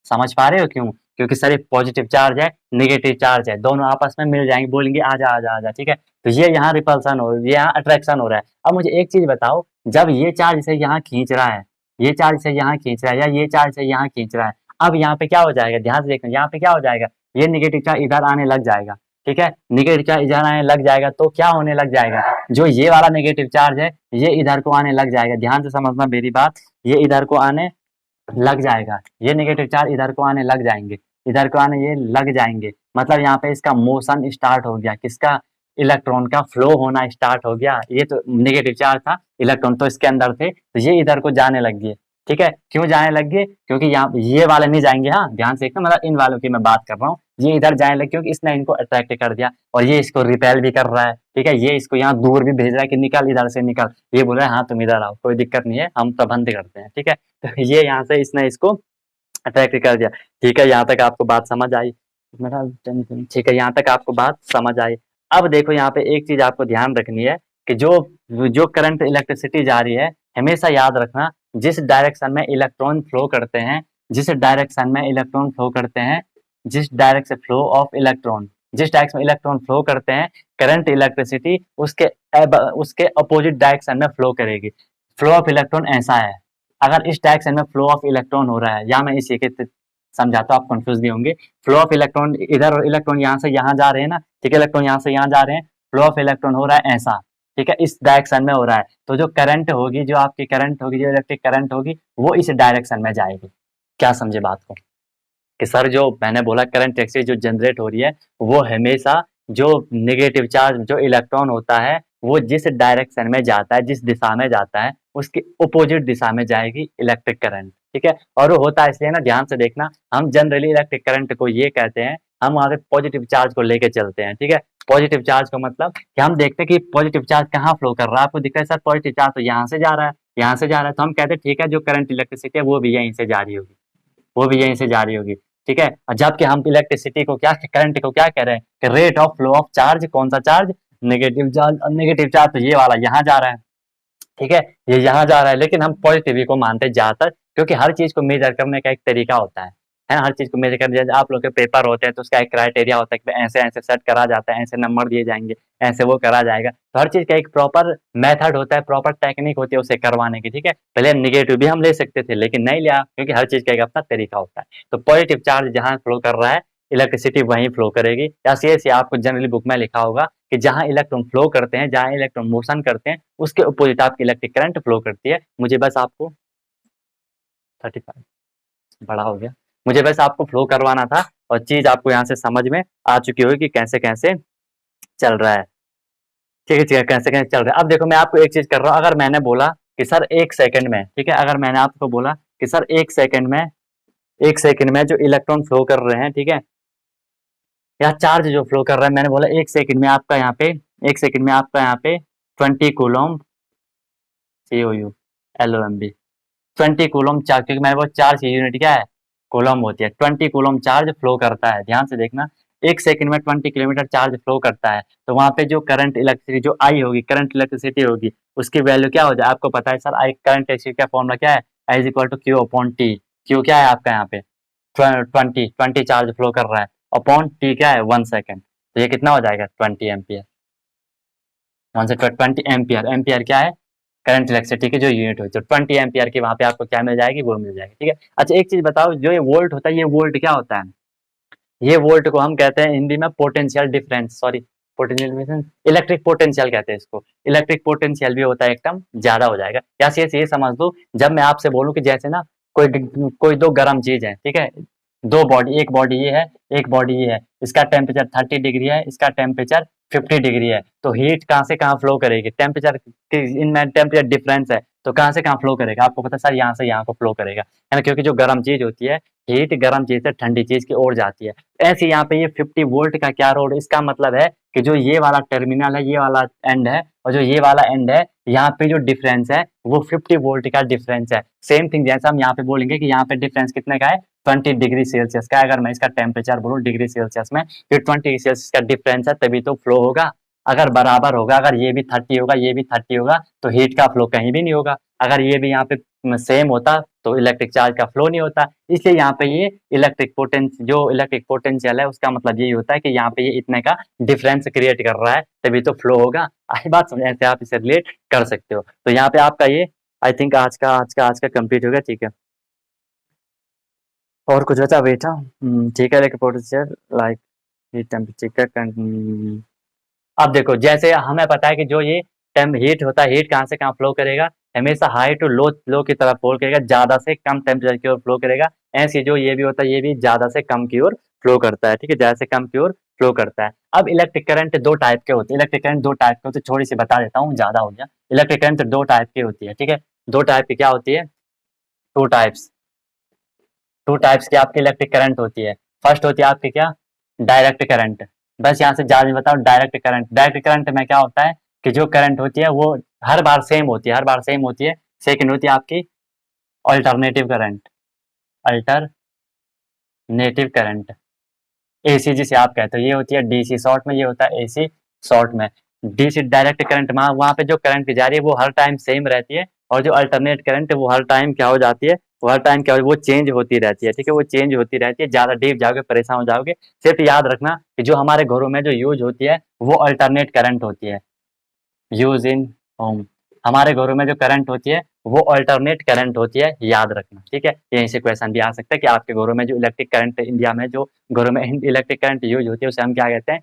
समझ पा रहे हो क्यों? क्योंकि सर ये पॉजिटिव चार्ज है, नेगेटिव चार्ज है, दोनों आपस में मिल जाएंगे, बोलेंगे आजा आजा आजा, ठीक है। तो ये यहाँ रिपल्सन हो, ये यहाँ अट्रैक्शन हो रहा है। अब मुझे एक चीज बताओ, जब ये चार्ज से यहाँ खींच रहा है, ये चार्ज से यहाँ खींच रहा है, या ये चार्ज से यहाँ खींच रहा है, अब यहाँ पे क्या हो जाएगा, ध्यान से देखना, यहाँ पे क्या हो जाएगा, ये नेगेटिव चार्ज इधर आने लग जाएगा, ठीक है। नेगेटिव चार्ज इधर आने लग जाएगा तो क्या होने लग जाएगा, जो ये वाला नेगेटिव चार्ज है ये इधर को आने लग जाएगा। ध्यान से समझना मेरी बात, ये इधर को आने लग जाएगा, ये नेगेटिव चार्ज इधर को आने लग जाएंगे, इधर को आने ये लग जाएंगे, मतलब यहाँ पे इसका मोशन स्टार्ट हो गया, किसका, इलेक्ट्रॉन का फ्लो होना स्टार्ट हो गया। ये तो नेगेटिव चार्ज था, इलेक्ट्रॉन तो इसके अंदर थे, तो ये इधर को जाने लग गए, ठीक है। क्यों जाने लग गए, क्योंकि यहाँ ये वाले नहीं जाएंगे, हाँ ध्यान से देखना, मतलब इन वालों की मैं बात कर रहा हूँ, ये इधर जाने लगे क्योंकि इसने इनको अट्रैक्ट कर दिया, और ये इसको रिपेल भी कर रहा है, ठीक है। ये इसको यहाँ दूर भी भेज रहा है कि निकल इधर से निकल, ये बोल रहा है हाँ तुम इधर आओ, कोई दिक्कत नहीं है, हम प्रबंध करते हैं, ठीक है। तो ये यहाँ से इसने इसको अट्रैक्ट कर दिया, ठीक है। यहाँ तक आपको बात समझ आई, ठीक है, यहाँ तक आपको बात समझ आई। अब देखो यहाँ पे एक चीज आपको ध्यान रखनी है कि जो जो करंट इलेक्ट्रिसिटी जा रही है, हमेशा याद रखना, जिस डायरेक्शन में इलेक्ट्रॉन फ्लो करते हैं, जिस डायरेक्शन में इलेक्ट्रॉन फ्लो करते हैं, जिस डायरेक्शन फ्लो ऑफ इलेक्ट्रॉन, जिस डायरेक्शन में इलेक्ट्रॉन फ्लो करते हैं, करंट इलेक्ट्रिसिटी उसके अपोजिट डायरेक्शन में फ्लो करेगी। फ्लो ऑफ इलेक्ट्रॉन ऐसा है, अगर इस डायरेक्शन में फ्लो ऑफ इलेक्ट्रॉन हो रहा है, या मैं इसी के समझाता हूँ, आप कंफ्यूज नहीं होंगे। फ्लो ऑफ इलेक्ट्रॉन इधर, और इलेक्ट्रॉन यहाँ से यहाँ जा रहे हैं ना, ठीक है, इलेक्ट्रॉन यहाँ से यहाँ जा रहे हैं, फ्लो ऑफ इलेक्ट्रॉन हो रहा है ऐसा, ठीक है, इस डायरेक्शन में हो रहा है। तो जो करंट होगी, जो आपकी करंट होगी, जो इलेक्ट्रिक करंट होगी, वो इस डायरेक्शन में जाएगी। क्या समझे बात को, कि सर जो मैंने बोला करंट एक्सिस जो जनरेट हो रही है, वो हमेशा जो नेगेटिव चार्ज जो इलेक्ट्रॉन होता है, वो जिस डायरेक्शन में जाता है, जिस दिशा में जाता है, उसकी अपोजिट दिशा में जाएगी इलेक्ट्रिक करंट, ठीक है। और वो होता है इसलिए ना, ध्यान से देखना, हम जनरली इलेक्ट्रिक करंट को ये कहते हैं, हम वहां पे पॉजिटिव चार्ज को लेके चलते हैं, ठीक है। पॉजिटिव चार्ज का मतलब कि हम देखते हैं कि पॉजिटिव चार्ज कहाँ फ्लो कर रहा है, आपको दिख रहा है सर पॉजिटिव चार्ज तो यहाँ से जा रहा है, यहाँ से जा रहा है, तो हम कहते हैं ठीक है, जो करंट इलेक्ट्रिसिटी है वो भी यहीं से जा रही होगी, वो भी यहीं से जा रही होगी, ठीक है। जबकि हम इलेक्ट्रिसिटी को क्या, करंट को क्या कह रहे हैं कि rate of flow of charge, कौन सा charge, negative charge. Negative charge तो ये वाला यहाँ जा रहा है, ठीक है, ये यहाँ जा रहा है, लेकिन हम पॉजिटिव को मानते हैं ज्यादातर, क्योंकि हर चीज को मेजर करने का एक तरीका होता है ना, हर चीज को मेजर करने, जैसे आप लोग के पेपर होते हैं तो उसका एक क्राइटेरिया होता है कि ऐसे ऐसे सेट करा जाता है, ऐसे नंबर दिए जाएंगे, ऐसे वो करा जाएगा। तो हर चीज का एक प्रॉपर मेथड होता है, प्रॉपर टेक्निक होती है उसे करवाने की, ठीक है। पहले निगेटिव भी हम ले सकते थे लेकिन नहीं लिया, क्योंकि हर चीज का एक अपना तरीका होता है। तो पॉजिटिव चार्ज जहां फ्लो कर रहा है, इलेक्ट्रिसिटी वहीं फ्लो करेगी। या सी आपको जनरली बुक में लिखा होगा कि जहां इलेक्ट्रॉन फ्लो करते हैं, जहां इलेक्ट्रॉन मोशन करते हैं, उसके अपोजिट आपकी इलेक्ट्रिक करंट फ्लो करती है। मुझे बस आपको 35 बड़ा हो गया, मुझे बस आपको फ्लो करवाना था और चीज आपको यहाँ से समझ में आ चुकी होगी कि कैसे कैसे चल रहा है, ठीक है, कैसे कैसे चल रहा है। अब देखो मैं आपको एक चीज कर रहा हूँ, अगर मैंने बोला कि सर 1 सेकंड में, ठीक है, अगर मैंने आपको बोला कि सर 1 सेकंड में, 1 सेकंड में जो इलेक्ट्रॉन फ्लो कर रहे हैं, ठीक है, या चार्ज जो फ्लो कर रहा है, मैंने बोला 1 सेकंड में आपका यहाँ पे, 1 सेकंड में आपका यहाँ पे 20 coulomb COU LOMB 20 coulomb charge, क्योंकि मैंने बोला चार्ज की यूनिट क्या है, कूलम होती है। 20 कूलम चार्ज फ्लो करता है, ध्यान से देखना, 1 सेकंड में 20 किलोमीटर चार्ज फ्लो करता है। तो वहां पे जो करंट इलेक्ट्रिसिटी जो आई होगी, करंट इलेक्ट्रिसिटी होगी, उसकी वैल्यू क्या हो जाए, आपको पता है सर, आई करंट इलेक्ट्रिसिटी का फॉर्मूला क्या है, I is equal to Q upon T। Q क्या है आपका यहाँ पे 20 चार्ज फ्लो कर रहा है, अपॉन T क्या है 1 सेकंड, तो ये कितना हो जाएगा 20 एम्पियर, 1 से 20 एम्पियर। एम्पियर क्या है, करंट इलेक्ट्रिसिटी की जो यूनिट होती है, तो 20 एम्पियर की वहां पे आपको क्या मिल जाएगी, वो मिल जाएगी, ठीक है। अच्छा एक चीज बताओ, जो ये वोल्ट होता है, ये वोल्ट क्या होता है, ये वोल्ट को हम कहते हैं हिंदी में potential difference, sorry potential difference, electric potential कहते हैं इसको। इलेक्ट्रिक पोटेंशियल भी होता है, एक टर्म ज्यादा हो जाएगा। या ये समझ लो, जब मैं आपसे बोलूं कि जैसे ना कोई दो गर्म चीज है, ठीक है, दो बॉडी, एक बॉडी ये है, एक बॉडी ये है, इसका टेम्परेचर 30 डिग्री है, इसका टेम्परेचर 50 डिग्री है, तो हीट कहाँ से कहाँ फ्लो करेगी, टेम्परेचर इनमें टेम्परेचर डिफरेंस है, तो कहाँ से कहाँ फ्लो करेगा, आपको पता है सर, यहाँ से यहाँ को फ्लो करेगा, है ना, क्योंकि जो गर्म चीज होती है, हीट गर्म चीज से ठंडी चीज की ओर जाती है। ऐसे यहाँ पे ये 50 वोल्ट का क्या रोड, इसका मतलब है कि जो ये वाला टर्मिनल है, ये वाला एंड है, और जो ये वाला एंड है, यहाँ पे जो डिफरेंस है वो 50 वोल्ट का डिफरेंस है। सेम थिंग जैसा हम यहाँ पे बोलेंगे कि यहाँ पे डिफरेंस कितने का है, 20 डिग्री सेल्सियस का। अगर मैं इसका टेम्परेचर बोलूँ डिग्री सेल्सियस में, फिर 20 डिग्री सेल्सियस का डिफरेंस है, तभी तो फ्लो होगा। अगर बराबर होगा, अगर ये भी 30 होगा, ये भी 30 होगा, तो हीट का फ्लो कहीं भी नहीं होगा। अगर ये भी यहाँ पे सेम होता तो इलेक्ट्रिक चार्ज का फ्लो नहीं होता। इसलिए यहाँ पे ये इलेक्ट्रिक पोटेंशियल है, उसका मतलब यही होता है कि यहाँ पे ये इतने का डिफरेंस क्रिएट कर रहा है, तभी तो फ्लो होगा। आई बात समझ, ऐसे आप इसे रिलेट कर सकते हो। तो यहाँ पे आपका ये आई थिंक आज का कंप्लीट हो गया, ठीक है। और कुछ बचा बेटा, ठीक है, लेकिन पोटेंशियल लाइक टेम्परेचर। अब देखो, जैसे हमें पता है कि जो ये हीट होता है, हीट कहाँ से कहाँ फ्लो करेगा, हमेशा हाई टू लो की तरफ फ्लो करेगा, ज्यादा से कम टेम्परेचर की ओर फ्लो करेगा। ऐसे जो ये भी होता है, ये भी ज्यादा से कम की ओर फ्लो करता है, ठीक है, ज्यादा से कम की ओर फ्लो करता है। अब इलेक्ट्रिक करंट दो टाइप के होते हैं, इलेक्ट्रिक करंट दो टाइप के होते हैं, थोड़ी सी बता देता हूँ, ज्यादा हो गया। इलेक्ट्रिक करंट दो टाइप की होती है, ठीक है, दो टाइप की क्या होती है, टू टाइप्स की आपकी इलेक्ट्रिक करंट होती है। फर्स्ट होती है आपकी क्या, डायरेक्ट करंट। बस यहाँ से ज्यादा बताओ, डायरेक्ट करंट में क्या होता है कि जो करंट होती है वो हर बार सेम होती है, सेकंड होती है आपकी अल्टरनेटिव करंट, एसी जिसे आप कहते हो, ये होती है डीसी शॉर्ट में, ये होता है एसी शॉर्ट में। डीसी डायरेक्ट करंट में वहां पे जो करंट जा रही है वो हर टाइम सेम रहती है, और जो अल्टरनेट करंट है वो हर टाइम क्या हो जाती है, वो चेंज होती रहती है, ठीक है, वो चेंज होती रहती है। ज्यादा डीप जाओगे परेशान हो जाओगे। सिर्फ याद रखना कि जो हमारे घरों में जो यूज होती है वो अल्टरनेट करंट होती है, यूज इन होम। हमारे घरों में जो करंट होती है वो अल्टरनेट करंट होती है, याद रखना, ठीक है। यहीं से क्वेश्चन भी आ सकता है कि आपके घरों में जो इलेक्ट्रिक करंट, इंडिया में जो घरों में इलेक्ट्रिक करंट यूज होती है उसे हम क्या कहते हैं,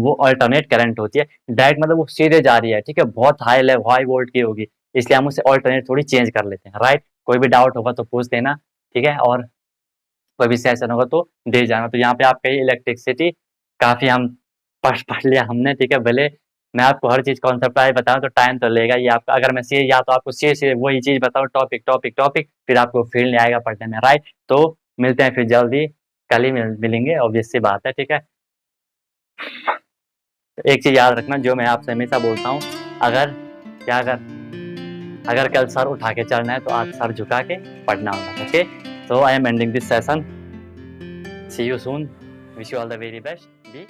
वो अल्टरनेट करंट होती है। डायरेक्ट मतलब वो सीधे जा रही है, ठीक है, बहुत हाई वोल्ट की होगी, इसलिए हम उसे अल्टरनेट थोड़ी चेंज कर लेते हैं, राइट। कोई भी डाउट होगा तो पूछ देना, ठीक है, और कोई भी सेशन होगा तो दे जाना। तो यहाँ पे आपका ये इलेक्ट्रिसिटी काफी हम पढ़ लिया हमने, ठीक है। भले मैं आपको हर चीज कॉन्सेप्ट आए बताऊं तो टाइम तो लेगा ही आपका। अगर मैं या तो आपको से वही चीज बताऊं, टॉपिक, फिर आपको फील नहीं आएगा पढ़ने में, राइट। तो मिलते हैं फिर जल्दी, कल ही मिलेंगे, ऑब्वियस सी बात है, ठीक है। तो एक चीज याद रखना, जो मैं आपसे हमेशा बोलता हूँ, अगर कल सर उठा के चलना है तो आज सर झुका के पढ़ना होगा, okay. So I am ending this session. See you soon. Wish you all the very best. Be